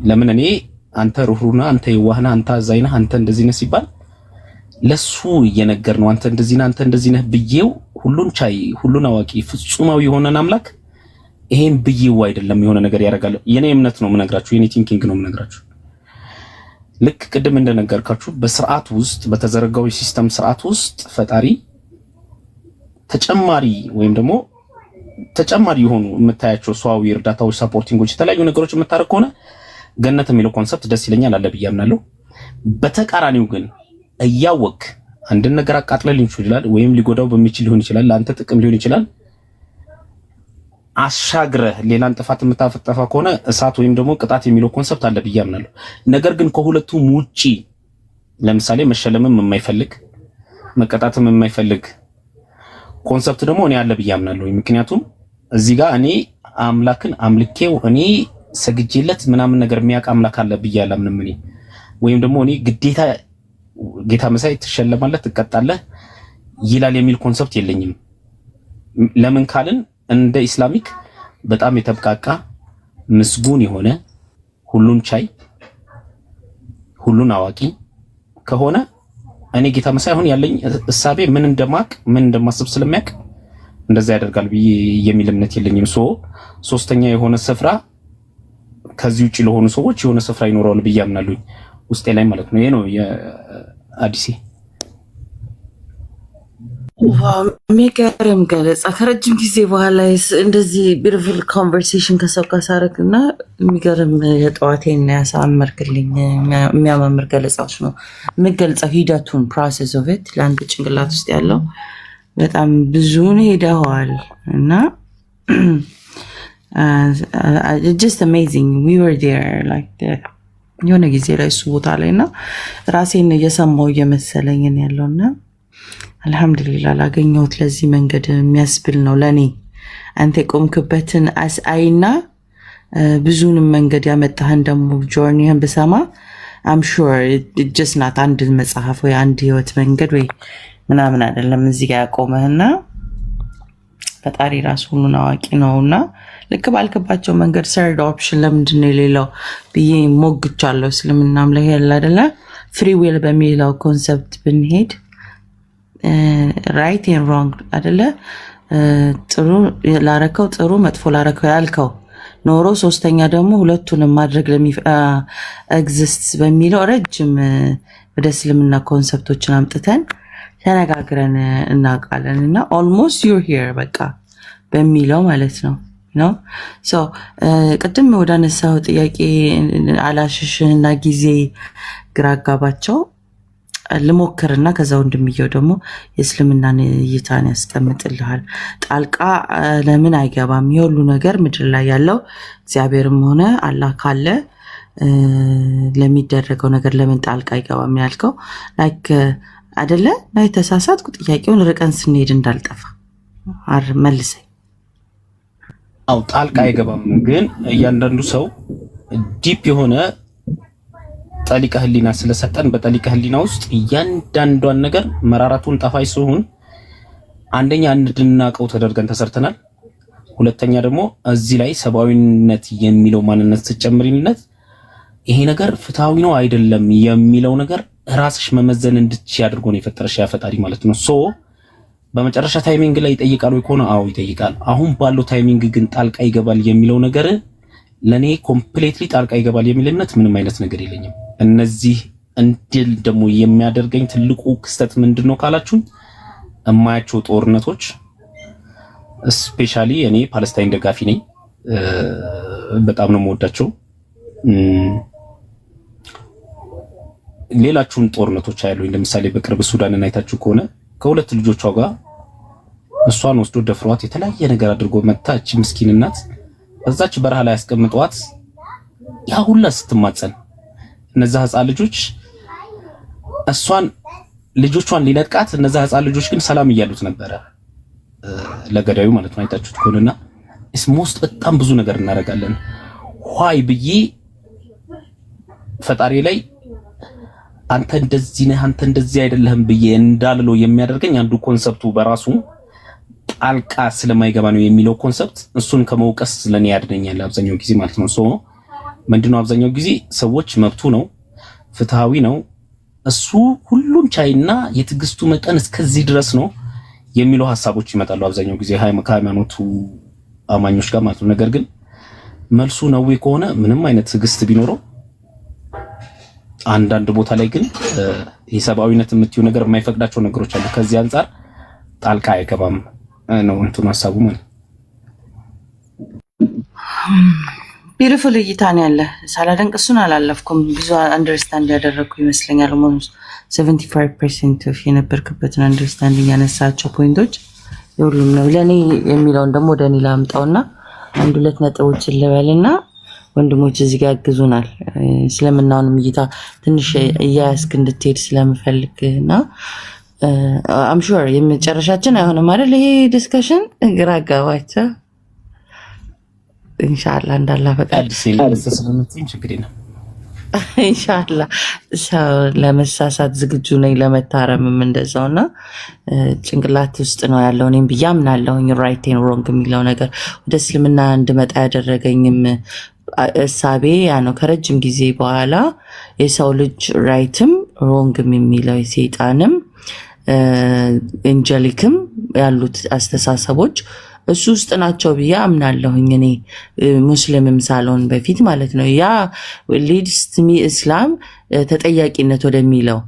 ለምን እኔ አንተ ሩህሩህና አንተ የዋህና አንተ አዛኝና አንተ እንደዚህ ነህ ሲባል ለሱ እየነገር ነው አንተ እንደዚህ ነህ አንተ እንደዚህ ነህ ብዬው ሁሉን ቻይ ሁሉን አዋቂ ፍጹማዊ የሆነን አምላክ ይሄን ብዬው አይደለም የሆነ ነገር ያደርጋል። የኔ እምነት ነው የምነግራችሁ፣ የኔ ቲንኪንግ ነው የምነግራችሁ። ልክ ቅድም እንደነገርካችሁ በስርዓት ውስጥ በተዘረጋው ሲስተም ስርዓት ውስጥ ፈጣሪ ተጨማሪ ወይም ደግሞ ተጨማሪ የሆኑ የምታያቸው ሰዋዊ እርዳታዎች፣ ሰፖርቲንጎች፣ የተለያዩ ነገሮች የምታረግ ከሆነ ገነት የሚለው ኮንሰፕት ደስ ይለኛል አለ ብዬ አምናለሁ። በተቃራኒው ግን እያወቅ አንድን ነገር አቃጥለ ሊሆን ይችላል ወይም ሊጎዳው በሚችል ሊሆን ይችላል ለአንተ ጥቅም ሊሆን ይችላል አሻግረህ ሌላን ጥፋት የምታፈጠፋ ከሆነ እሳት ወይም ደግሞ ቅጣት የሚለው ኮንሰፕት አለ ብዬ አምናለሁ። ነገር ግን ከሁለቱም ውጪ ለምሳሌ መሸለምም የማይፈልግ መቀጣትም የማይፈልግ ኮንሰፕት ደግሞ እኔ አለ ብዬ አምናለሁ። ምክንያቱም እዚህ ጋር እኔ አምላክን አምልኬው እኔ ሰግጄለት ምናምን ነገር የሚያውቅ አምላክ አለ ብዬ አላምንም። እኔ ወይም ደግሞ እኔ ግዴታ ጌታ መሳይ ትሸለማለህ ትቀጣለህ ይላል የሚል ኮንሰፕት የለኝም። ለምን ካልን እንደ ኢስላሚክ በጣም የተብቃቃ ምስጉን የሆነ ሁሉን ቻይ ሁሉን አዋቂ ከሆነ እኔ ጌታ መሳይ አሁን ያለኝ እሳቤ ምን እንደማቅ ምን እንደማስብ ስለሚያውቅ እንደዛ ያደርጋል ብዬ የሚል እምነት የለኝም። ሶስተኛ የሆነ ስፍራ ከዚህ ውጪ ለሆኑ ሰዎች የሆነ ስፍራ ይኖረዋል ብዬ አምናለሁ ውስጤ ላይ ማለት ነው። ይሄ ነው የአዲሴ የሚገርም ገለጻ ከረጅም ጊዜ በኋላ እንደዚህ ቢዩቲፉል ኮንቨርሴሽን ከሰው ጋር ሳደርግና የሚገርም የጠዋቴን ያሳመርክልኝ የሚያማምር ገለጻዎች ነው የምገልጸው። ሂደቱን ፕሮሰስ ኦፍ ኢት ለአንድ ጭንቅላት ውስጥ ያለው በጣም ብዙን ሄደዋል እና just amazing we were there like የሆነ ጊዜ ላይ እሱ ቦታ ላይ እና ራሴን እየሰማው እየመሰለኝ ያለውና አልহামዱሊላህ ላገኘሁት ለዚህ መንገድ የሚያስብል ነው ለኔ። አንተ ቆምክበትን አስአይና ብዙንም መንገድ ያመጣህን ደግሞ ጆርኒህን በሰማ I'm sure it just not አንድ መጽሐፍ ወይ አንድ ህይወት መንገድ ወይ ምናምን አይደለም እዚህ ጋር ያቆመህና ፈጣሪ ራሱ ሁሉን አዋቂ ነውና ልክ ባልከባቸው መንገድ ሰርድ ኦፕሽን ለምንድን ነው የሌለው ብዬ ሞግቻለሁ። እስልምናም ላይ ያለ አይደለ ፍሪ ዊል በሚለው ኮንሰፕት ብንሄድ ራይት ኤንድ ሮንግ አይደለ ጥሩ ላረከው ጥሩ መጥፎ ላረከው ያልከው ኖሮ ሶስተኛ ደግሞ ሁለቱንም ማድረግ ኤግዚስት በሚለው ረጅም ወደ እስልምና ኮንሰፕቶችን አምጥተን ተነጋግረን እናውቃለን እና ኦልሞስት ዩር ሂር በቃ በሚለው ማለት ነው ነው ሶ ቅድም ወደ አነሳው ጥያቄ አላሽሽና ጊዜ ግራጋባቸው ልሞክርና ከዛው እንደሚየው ደግሞ የእስልምናን እይታን ያስቀምጥልሃል። ጣልቃ ለምን አይገባም? የሁሉ ነገር ምድር ላይ ያለው እግዚአብሔርም ሆነ አላህ ካለ ለሚደረገው ነገር ለምን ጣልቃ አይገባም ያልከው ላይክ አይደለ ላይ ተሳሳትኩ። ጥያቄውን ርቀን ስንሄድ እንዳልጠፋ መልሰኝ። አው ጣልቃ አይገባም ግን እያንዳንዱ ሰው ዲፕ የሆነ ጠሊቀ ህሊና ስለሰጠን በጠሊቀ ህሊና ውስጥ እያንዳንዷን ነገር መራራቱን ጣፋጭ ሲሆን አንደኛ እንድናቀው ተደርገን ተሰርተናል። ሁለተኛ ደግሞ እዚህ ላይ ሰብአዊነት የሚለው ማንነት ተጨምሪነት ይሄ ነገር ፍትሃዊ ነው አይደለም የሚለው ነገር ራስሽ መመዘን እንድትችይ አድርጎ ነው የፈጠረሽ ያፈጣሪ ማለት ነው። ሶ በመጨረሻ ታይሚንግ ላይ ይጠይቃል ወይ ከሆነ አዎ ይጠይቃል። አሁን ባለው ታይሚንግ ግን ጣልቃ ይገባል የሚለው ነገር ለኔ ኮምፕሊትሊ ጣልቃ ይገባል የሚል እምነት ምንም አይነት ነገር የለኝም። እነዚህ እንድል ደግሞ የሚያደርገኝ ትልቁ ክስተት ምንድነው ካላችሁኝ እማያቸው ጦርነቶች ስፔሻሊ እኔ ፓለስታይን ደጋፊ ነኝ። በጣም ነው የምወዳቸው። ሌላችሁን ጦርነቶች አያለሁኝ። ለምሳሌ በቅርብ ሱዳንን አይታችሁ ከሆነ ከሁለት ልጆቿ ጋር እሷን ወስዶ ደፍሯት የተለያየ ነገር አድርጎ መታች ምስኪን እናት በዛች በረሃ ላይ ያስቀምጧት ያ ሁላ ስትማጸን እነዛ ህፃን ልጆች እሷን ልጆቿን ሊነጥቃት እነዛ ህፃን ልጆች ግን ሰላም እያሉት ነበረ። ለገዳዩ ማለት ነው አይታችሁት ከሆነና ሞስት በጣም ብዙ ነገር እናደርጋለን። ዋይ ብዬ ፈጣሪ ላይ አንተ እንደዚህ ነህ አንተ እንደዚህ አይደለህም ብዬ እንዳልለው የሚያደርገኝ አንዱ ኮንሰፕቱ በራሱ ጣልቃ ስለማይገባ ነው የሚለው ኮንሰፕት እሱን ከመውቀስ ለኔ ያድነኛል አብዛኛው ጊዜ ማለት ነው። ምንድነው አብዛኛው ጊዜ ሰዎች መብቱ ነው ፍትሃዊ ነው እሱ ሁሉን ቻይና የትግስቱ መጠን እስከዚህ ድረስ ነው የሚለው ሐሳቦች ይመጣሉ አብዛኛው ጊዜ ሃይማኖቱ አማኞች ጋር ማለት ነው። ነገር ግን መልሱ ነው ከሆነ ምንም አይነት ትግስት ቢኖረው አንዳንድ ቦታ ላይ ግን የሰብአዊነት የምትዩ ነገር የማይፈቅዳቸው ነገሮች አሉ። ከዚህ አንፃር ጣልቃ አይገባም ነው እንትኑ ሐሳቡ ማለት ቢዩቲፉል እይታ ነው ያለ ሳላደንቅ እሱን አላለፍኩም። ብዙ አንደርስታንድ ያደረኩ ይመስለኛል። ኦልሞስት 75% ኦፍ የነበርክበትን አንደርስታንዲንግ ያነሳቸው ፖይንቶች ሁሉም ነው ለኔ የሚለውን ደግሞ ወደ እኔ ላምጣውና አንድ ሁለት ነጥቦችን ልበልና ወንድሞች እዚህ ጋር ያግዙናል። ስለምናውንም እይታ ትንሽ እያያስክ እንድትሄድ ስለምፈልግና አም ሹር የመጨረሻችን አይሆንም አይደል? ይሄ ዲስከሽን ግራ አጋባቸው ኢንሻአላህ እንዳላ ፈቃድ ስለምትይኝ ችግር የለም። ኢንሻአላህ ሰው ለመሳሳት ዝግጁ ነኝ ለመታረምም እንደዛውና ጭንቅላት ውስጥ ነው ያለው። እኔም ብያምናለሁኝ ራይት ኤንድ ሮንግ የሚለው ነገር ወደ እስልምና እንድመጣ ያደረገኝም እሳቤ ያ ነው። ከረጅም ጊዜ በኋላ የሰው ልጅ ራይትም ሮንግም የሚለው የሰይጣንም ኤንጀሊክም ያሉት አስተሳሰቦች እሱ ውስጥ ናቸው ብዬ አምናለሁኝ። እኔ ሙስሊምም ሳልሆን በፊት ማለት ነው። ያ ሊድስ ቱ ሚ እስላም ተጠያቂነት ወደሚለው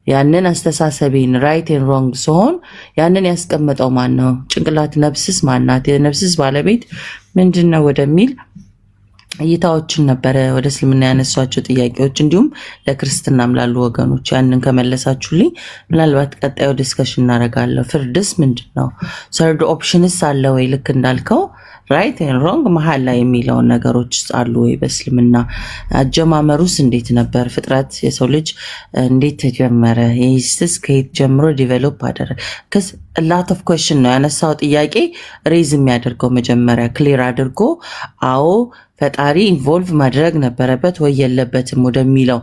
ያንን አስተሳሰቤን ራይት ኤንድ ሮንግ ሲሆን ያንን ያስቀመጠው ማን ነው? ጭንቅላት ነፍስስ ማናት? የነፍስስ ባለቤት ምንድነው ወደሚል እይታዎችን ነበረ ወደ እስልምና ያነሷቸው ጥያቄዎች፣ እንዲሁም ለክርስትናም ላሉ ወገኖች ያንን ከመለሳችሁልኝ ምናልባት ቀጣዩ ዲስከሽን እናደርጋለሁ። ፍርድስ ምንድን ነው? ሰርድ ኦፕሽንስ አለ ወይ? ልክ እንዳልከው ራይት ኤንድ ሮንግ መሀል ላይ የሚለውን ነገሮች አሉ ወይ? በእስልምና አጀማመሩስ እንዴት ነበር? ፍጥረት የሰው ልጅ እንዴት ተጀመረ? ይህስ ከየት ጀምሮ ዲቨሎፕ አደረገ? ከስ ላት ኦፍ ኩዌስችን ነው ያነሳው ጥያቄ ሬዝ የሚያደርገው መጀመሪያ ክሊር አድርጎ አዎ ፈጣሪ ኢንቮልቭ ማድረግ ነበረበት ወይ የለበትም ወደሚለው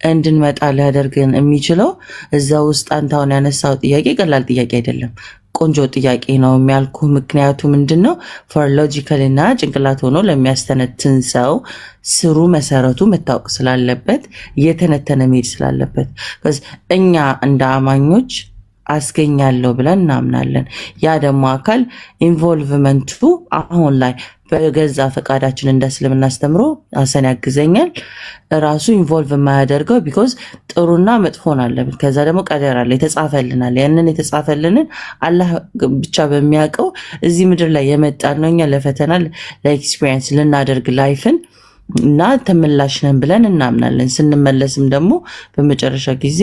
እንድንመጣ ሊያደርገን የሚችለው እዛ ውስጥ አንታውን ያነሳው ጥያቄ ቀላል ጥያቄ አይደለም። ቆንጆ ጥያቄ ነው የሚያልኩ ምክንያቱ ምንድነው? ፎር ሎጂካል እና ጭንቅላት ሆኖ ለሚያስተነትን ሰው ስሩ መሰረቱ መታወቅ ስላለበት እየተነተነ መሄድ ስላለበት እኛ እንደ አማኞች አስገኛለሁ ብለን እናምናለን። ያ ደግሞ አካል ኢንቮልቭመንቱ አሁን ላይ በገዛ ፈቃዳችን እንደ እስልምና አስተምሮ ሐሰን ያግዘኛል ራሱ ኢንቮልቭ የማያደርገው ቢኮዝ ጥሩና መጥፎን አለብን። ከዛ ደግሞ ቀደር አለ የተጻፈልናል። ያንን የተጻፈልንን አላህ ብቻ በሚያውቀው እዚህ ምድር ላይ የመጣን ነው እኛ ለፈተና ለኤክስፒሪየንስ ልናደርግ ላይፍን እና ተመላሽ ነን ብለን እናምናለን። ስንመለስም ደግሞ በመጨረሻ ጊዜ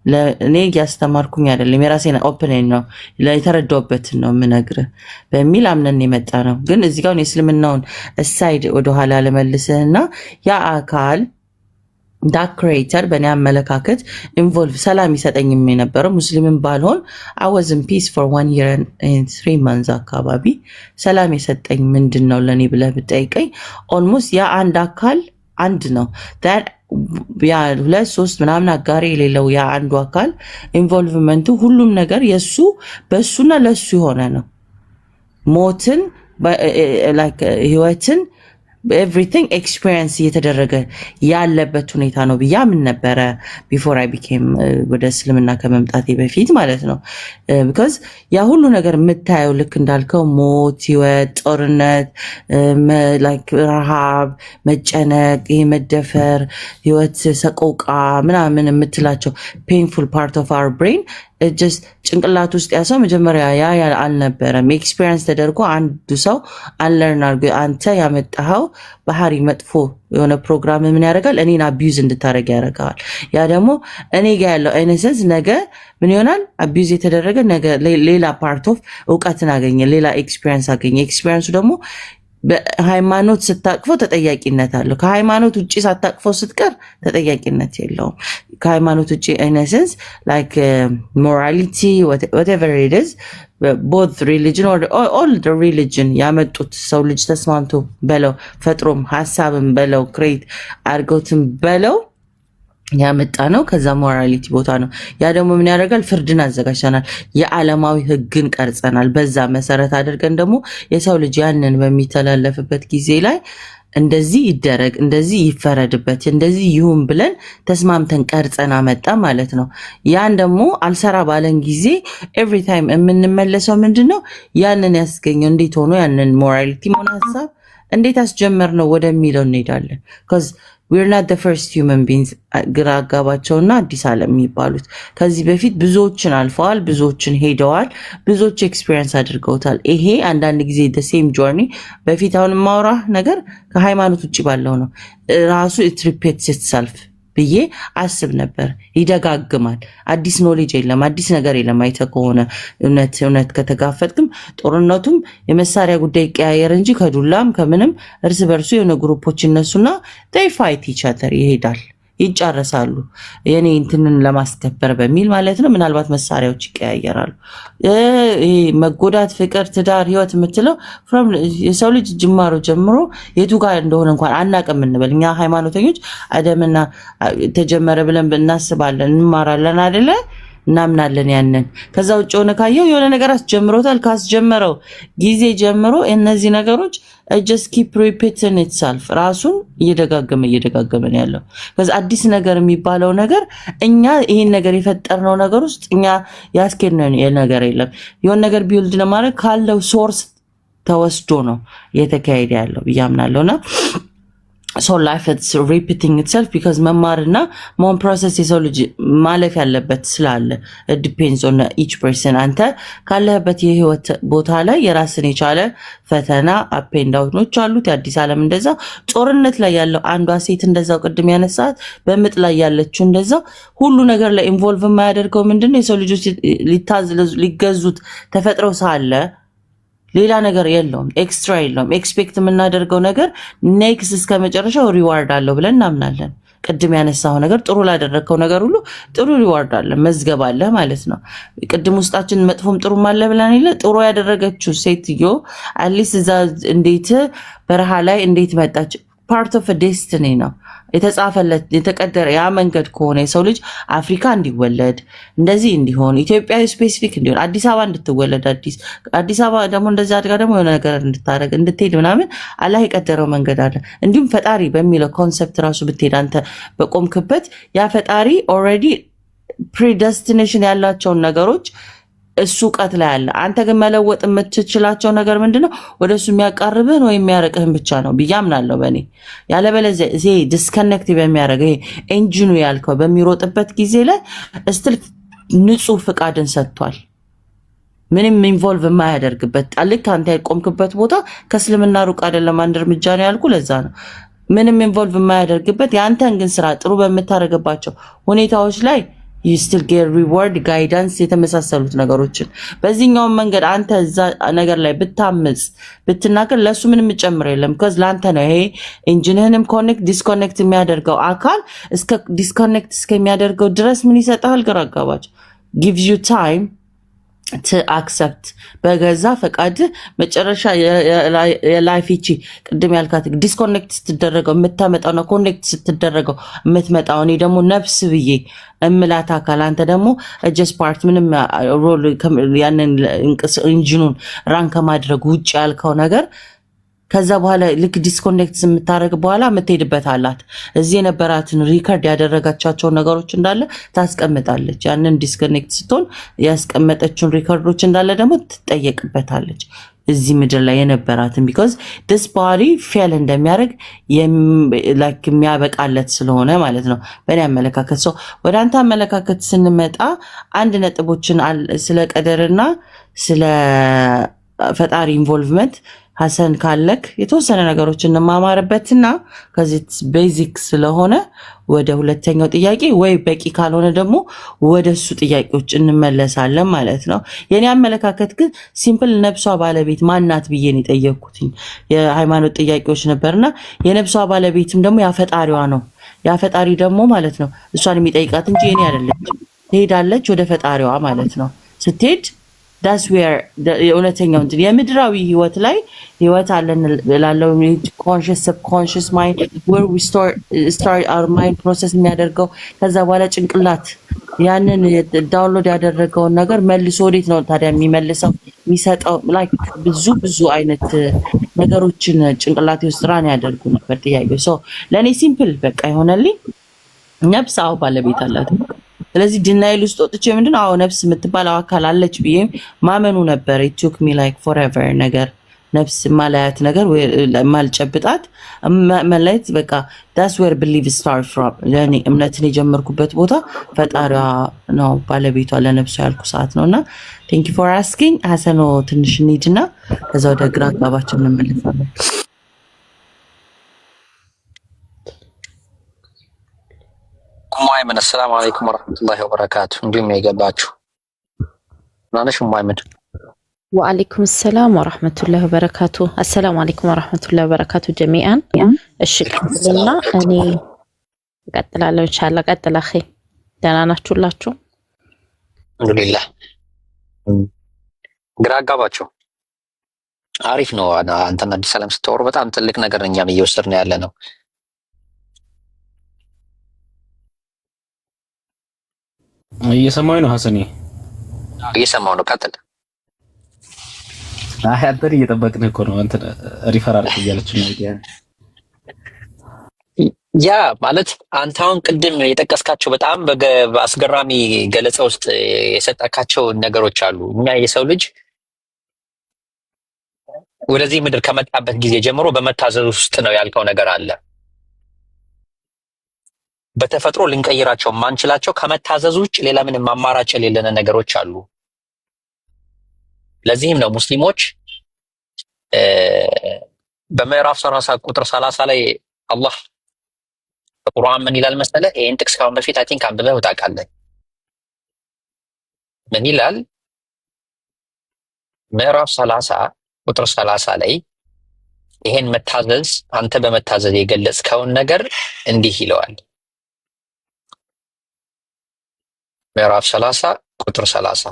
ለእኔ ያስተማርኩኝ አይደለም የራሴን ኦፒኒየን ነው የተረዳሁበትን ነው የምነግርህ በሚል አምነን የመጣ ነው። ግን እዚህ ጋር የእስልምናውን ሳይድ ወደኋላ ለመልስህና ያ አካል ዳክ ክሬተር በእኔ አመለካከት ኢንቮልቭ ሰላም ይሰጠኝም የነበረው ሙስሊምን ባልሆን I was in peace for 1 year and 3 months አካባቢ ሰላም የሰጠኝ ምንድን ነው ለእኔ ብለህ ብጠይቀኝ ኦልሞስት ያ አንድ አካል አንድ ነው ያ 2-3 ምናምን አጋሪ የሌለው ያ አንዱ አካል ኢንቮልቭመንቱ ሁሉም ነገር የሱ በሱና ለሱ የሆነ ነው። ሞትን ላይክ ህይወትን ኤቭሪቲንግ ኤክስፒሪየንስ እየተደረገ ያለበት ሁኔታ ነው ብዬ ምን ነበረ ቢፎር አይ ቢኬም ወደ እስልምና ከመምጣቴ በፊት ማለት ነው። ቢኮዝ ያ ሁሉ ነገር የምታየው ልክ እንዳልከው ሞት፣ ህይወት፣ ጦርነት፣ ላይክ ረሃብ፣ መጨነቅ፣ ይሄ መደፈር፣ ህይወት ሰቆቃ ምናምን የምትላቸው ፔንፉል ፓርት ኦፍ አወር ብሬን ጀስት ጭንቅላት ውስጥ ያሰው መጀመሪያ ያ አልነበረም። ኤክስፒሪየንስ ተደርጎ አንዱ ሰው አንለርን አድርጎ አንተ ያመጣኸው ባህሪ መጥፎ የሆነ ፕሮግራም ምን ያደርጋል? እኔን አቢዩዝ እንድታደርግ ያደርጋል። ያ ደግሞ እኔ ጋር ያለው ኢነሰንስ ነገ ምን ይሆናል? አቢዩዝ የተደረገ ነገ ሌላ ፓርት ኦፍ እውቀትን አገኘ፣ ሌላ ኤክስፒሪየንስ አገኘ። ኤክስፒሪየንሱ ደግሞ በሃይማኖት ስታቅፈው ተጠያቂነት አለው። ከሃይማኖት ውጪ ሳታቅፈው ስትቀር ተጠያቂነት የለውም። ከሃይማኖት ውጭ ኢነሰንስ ላይክ ሞራሊቲ whatever it is both religion or all the religion ያመጡት ሰው ልጅ ተስማምቶ በለው ፈጥሮም ሐሳብም በለው ክሬት አርገውትም በለው ያመጣ ነው። ከዛ ሞራሊቲ ቦታ ነው። ያ ደግሞ ምን ያደርጋል? ፍርድን አዘጋጅተናል። የዓለማዊ ህግን ቀርጸናል። በዛ መሰረት አድርገን ደግሞ የሰው ልጅ ያንን በሚተላለፍበት ጊዜ ላይ እንደዚህ ይደረግ፣ እንደዚህ ይፈረድበት፣ እንደዚህ ይሁን ብለን ተስማምተን ቀርጸን አመጣ ማለት ነው። ያን ደግሞ አልሰራ ባለን ጊዜ ኤቭሪ ታይም የምንመለሰው ምንድነው? ያንን ያስገኘው እንዴት ሆኖ ያንን ሞራሊቲ ሆነ ሐሳብ እንዴት አስጀመር ነው ወደሚለው እንሄዳለን። cuz we're not the first human beings ግራ አጋባቸውና አዲስ ዓለም የሚባሉት ከዚህ በፊት ብዙዎችን አልፈዋል፣ ብዙዎችን ሄደዋል፣ ብዙዎች ኤክስፒሪየንስ አድርገውታል። ይሄ አንዳንድ ጊዜ the same journey በፊት አሁን ማውራ ነገር ከሃይማኖት ውጪ ባለው ነው ራሱ it repeats itself ብዬ አስብ ነበር። ይደጋግማል። አዲስ ኖሌጅ የለም፣ አዲስ ነገር የለም። አይተህ ከሆነ እውነት ከተጋፈጥክም ጦርነቱም የመሳሪያ ጉዳይ ይቀያየር እንጂ ከዱላም ከምንም እርስ በርሱ የሆነ ግሩፖች ይነሱና they fight each other ይሄዳል፣ ይጫረሳሉ። የኔ እንትንን ለማስከበር በሚል ማለት ነው። ምናልባት መሳሪያዎች ይቀያየራሉ። መጎዳት፣ ፍቅር፣ ትዳር፣ ህይወት የምትለው የሰው ልጅ ጅማሮ ጀምሮ የቱ ጋር እንደሆነ እንኳን አናውቅም እንበል። እኛ ሃይማኖተኞች አደምና ተጀመረ ብለን እናስባለን፣ እንማራለን አይደለ? እናምናለን ያንን። ከዛ ውጭ ሆነ ካየው የሆነ ነገር አስጀምሮታል። ካስጀመረው ጊዜ ጀምሮ እነዚህ ነገሮች just keep repeating itself ራሱን እየደጋገመ ነው ያለው። ከዛ አዲስ ነገር የሚባለው ነገር እኛ ይሄን ነገር የፈጠርነው ነገር ውስጥ እኛ ያስኬድነው ነገር የለም። የሆነ ነገር ቢውልድ ለማድረግ ካለው ሶርስ ተወስዶ ነው እየተካሄደ ያለው ብያምናለሁና so life it's repeating itself because መማርና መሆን ፕሮሰስ የሰው ልጅ ማለፍ ያለበት ስላለ it depends on each person። አንተ ካለህበት የህይወት ቦታ ላይ የራስን የቻለ ፈተና አፕ ኤንድ ዳውኖች አሉት። የአዲስ ዓለም እንደዛው ጦርነት ላይ ያለው አንዷ ሴት እንደዛው ቅድም ያነሳት በምጥ ላይ ያለችው እንደዛው ሁሉ ነገር ላይ ኢንቮልቭ የማያደርገው ምንድነው? የሰው ልጆች ሊገዙት ተፈጥረው ሳለ ሌላ ነገር የለውም፣ ኤክስትራ የለውም። ኤክስፔክት የምናደርገው ነገር ኔክስት እስከ መጨረሻው ሪዋርድ አለው ብለን እናምናለን። ቅድም ያነሳው ነገር ጥሩ ላደረከው ነገር ሁሉ ጥሩ ሪዋርድ አለ፣ መዝገብ አለ ማለት ነው። ቅድም ውስጣችን መጥፎም ጥሩም አለ ብለን ይለ ጥሩ ያደረገችው ሴትዮ አትሊስት እዛ እንዴት በረሃ ላይ እንዴት መጣች? ፓርት ኦፍ ዴስቲኒ ነው የተጻፈለት የተቀደረ ያ መንገድ ከሆነ የሰው ልጅ አፍሪካ እንዲወለድ እንደዚህ እንዲሆን ኢትዮጵያ ስፔሲፊክ እንዲሆን አዲስ አበባ እንድትወለድ አዲስ አበባ ደግሞ እንደዛ አድጋ ደግሞ የሆነ ነገር እንድታረግ እንድትሄድ ምናምን አላህ የቀደረው መንገድ አለ። እንዲሁም ፈጣሪ በሚለው ኮንሰፕት ራሱ ብትሄድ አንተ በቆምክበት ያ ፈጣሪ ኦልሬዲ ፕሪደስቲኔሽን ያላቸውን ነገሮች እሱ ቀት ላይ አለ። አንተ ግን መለወጥ የምትችላቸው ነገር ምንድነው? ወደሱ የሚያቀርብህን ወይ የሚያርቅህን ብቻ ነው ብያምናለሁ በእኔ። ያለበለዚያ እዚህ ዲስከኔክት በሚያደርገው ይሄ ኤንጂኑ ያልከው በሚሮጥበት ጊዜ ላይ ስትል ንጹህ ፍቃድን ሰጥቷል። ምንም ኢንቮልቭ የማያደርግበት ልክ አንተ ያቆምክበት ቦታ ከእስልምና ሩቅ አይደለም፣ አንድ እርምጃ ነው ያልኩ ለዛ ነው። ምንም ኢንቮልቭ የማያደርግበት የአንተን ግን ስራ ጥሩ በምታደርግባቸው ሁኔታዎች ላይ you still get reward guidance የተመሳሰሉት ነገሮችን በዚህኛው መንገድ አንተ እዛ ነገር ላይ ብታምጽ ብትናገር ለሱ ምንም ጨምር የለም because ላንተ ነው ይሄ ኢንጂነርንም ኮኔክት ዲስኮኔክት የሚያደርገው አካል እስከ ዲስኮኔክት እስከሚያደርገው ድረስ ምን ይሰጣል? ግራ አጋባች gives you time to accept በገዛ ፈቃድ መጨረሻ የላይፍ እቺ ቅድም ያልካት ዲስኮኔክት ስትደረገው የምታመጣው ነው ኮኔክት ስትደረገው የምትመጣው እኔ ደግሞ ነፍስ ብዬ እምላት አካል አንተ ደግሞ ጀስት ፓርት ምንም ሮል ያንን ኢንጂኑን ራን ከማድረግ ውጭ ያልከው ነገር ከዛ በኋላ ልክ ዲስኮኔክት የምታረግ በኋላ የምትሄድበት አላት። እዚህ የነበራትን ሪከርድ ያደረጋቻቸው ነገሮች እንዳለ ታስቀምጣለች። ያንን ዲስኮኔክት ስትሆን ያስቀመጠችውን ሪከርዶች እንዳለ ደግሞ ትጠየቅበታለች እዚህ ምድር ላይ የነበራትን because this body fail እንደሚያደርግ የሚያበቃለት ስለሆነ ማለት ነው በእኔ አመለካከት። ሰው ወደ አንተ አመለካከት ስንመጣ አንድ ነጥቦችን ስለ ቀደርና ስለ ፈጣሪ ኢንቮልቭመንት ሐሰን ካለክ የተወሰነ ነገሮችን እንማማርበትና ከዚህ ቤዚክ ስለሆነ ወደ ሁለተኛው ጥያቄ ወይ በቂ ካልሆነ ደግሞ ወደሱ ጥያቄዎች እንመለሳለን ማለት ነው። የኔ አመለካከት ግን ሲምፕል ነፍሷ ባለቤት ማናት ብዬ ነው የጠየቅኩት። የሃይማኖት ጥያቄዎች ነበርና የነፍሷ ባለቤትም ደግሞ ያፈጣሪዋ ነው። ያ ፈጣሪ ደግሞ ማለት ነው እሷን የሚጠይቃት እንጂ እኔ አይደለች። ትሄዳለች ወደ ፈጣሪዋ ማለት ነው። ስትሄድ ዳስ ዌር የእውነተኛው እንትን የምድራዊ ህይወት ላይ ህይወት አለን ላለው ኮንሽስ ሰብኮንሽስ ማይንድ ዌር ዊ ስታርት አወር ማይንድ ፕሮሰስ የሚያደርገው ከዛ በኋላ ጭንቅላት ያንን ዳውንሎድ ያደረገውን ነገር መልሶ ወዴት ነው ታዲያ የሚመልሰው የሚሰጠው? ላይክ ብዙ አይነት ነገሮችን ጭንቅላቴ ውስጥ ራን ያደርጉ ነበር ጥያቄው። ሶ ለእኔ ሲምፕል በቃ ይሆነልኝ ነፍስ አዎ ባለቤት አላት። ስለዚህ ድናይል ውስጥ ወጥቼ ምንድነው አዎ ነፍስ የምትባል አካል አለች ብዬ ማመኑ ነበር። it took me like forever ነገር ነፍስ ማላያት ነገር ማልጨብጣት ማለት በቃ that's where belief start from ለኔ እምነትን የጀመርኩበት ቦታ ፈጣሪዋ ነው ባለቤቷ ለነፍሷ ያልኩ ሰዓት ነውና thank you for asking ሐሰኖ ትንሽ እንሂድና ከዛ ወደ ግራ አጋባችን እንመለሳለን። ሙአይመን አሰላሙ አለይኩም ወራህመቱላሂ ወበረካቱ። እንዲሁም የገባችሁ ናነሽ ሙአይመን ወአለይኩም ሰላም ወራህመቱላሂ ወበረካቱ። አሰላሙ አለይኩም ወራህመቱላሂ ወበረካቱ ጀሚአን። እሺ ቀጥልና እኔ እቀጥላለሁ ኢንሻአላህ። ቀጥል አኺ ደህና ናችሁላችሁ? አልሐምዱሊላህ። ግራ አጋባችሁ አሪፍ ነው። አንተና አዲስ ሰላም ስትወሩ በጣም ትልቅ ነገር እኛም እየወሰድን ያለ ነው። እየሰማኝ ነው ሐሰኔ? እየሰማው ነው። ቀጥል። አንተን እየጠበቅን እኮ ነው። አንተ ሪፈር አድርግ እያለች ነው። ያ ማለት አንተ አሁን ቅድም የጠቀስካቸው በጣም በአስገራሚ ገለጻ ውስጥ የሰጠካቸው ነገሮች አሉ። እኛ የሰው ልጅ ወደዚህ ምድር ከመጣበት ጊዜ ጀምሮ በመታዘዝ ውስጥ ነው ያልከው ነገር አለ። በተፈጥሮ ልንቀይራቸው ማንችላቸው ከመታዘዝ ውጭ ሌላ ምንም አማራጭ የሌለን ነገሮች አሉ። ለዚህም ነው ሙስሊሞች በምዕራፍ 30 ቁጥር 30 ላይ አላህ በቁርአን ምን ይላል መሰለህ? ይሄን ጥቅስ ካሁን በፊት አይ ቲንክ አንብበው ታውቃለህ። ምን ይላል? ምዕራፍ 30 ቁጥር 30 ላይ ይሄን መታዘዝ አንተ በመታዘዝ የገለጽከውን ነገር እንዲህ ይለዋል። ምዕራፍ 30 ቁጥር 30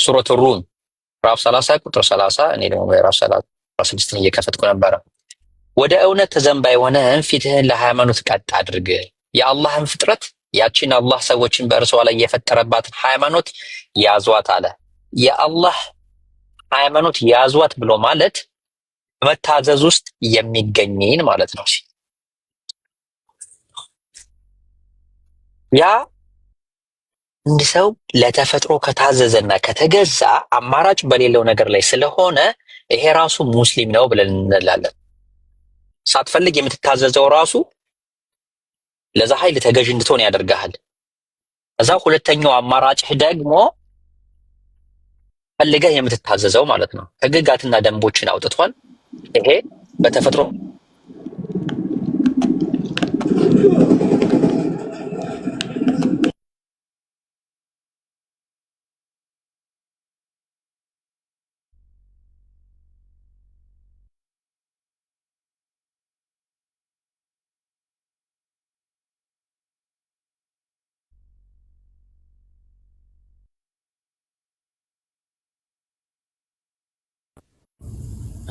ሱረቱ ሩም ምዕራፍ 30 ቁጥር 30 እኔ ደግሞ ምዕራፍ 36 እየከፈትኩ ነበር። ወደ እውነት ተዘንባይ ሆነ ፊትህን ለሃይማኖት ቀጥ አድርግ፣ የአላህን ፍጥረት ያቺን አላህ ሰዎችን በእርሷ ላይ የፈጠረባትን ሃይማኖት ያዟት አለ። የአላህ ሃይማኖት ያዟት ብሎ ማለት በመታዘዝ ውስጥ የሚገኝን ማለት ነው። ያ እንዲህ ሰው ለተፈጥሮ ከታዘዘና ከተገዛ አማራጭ በሌለው ነገር ላይ ስለሆነ ይሄ ራሱ ሙስሊም ነው ብለን እንላለን። ሳትፈልግ የምትታዘዘው ራሱ ለዛ ኃይል ተገዥ እንድትሆን ያደርጋል። እዛ ሁለተኛው አማራጭህ ደግሞ ፈልገህ የምትታዘዘው ማለት ነው። ህግጋትና ደንቦችን አውጥቷል። ይሄ በተፈጥሮ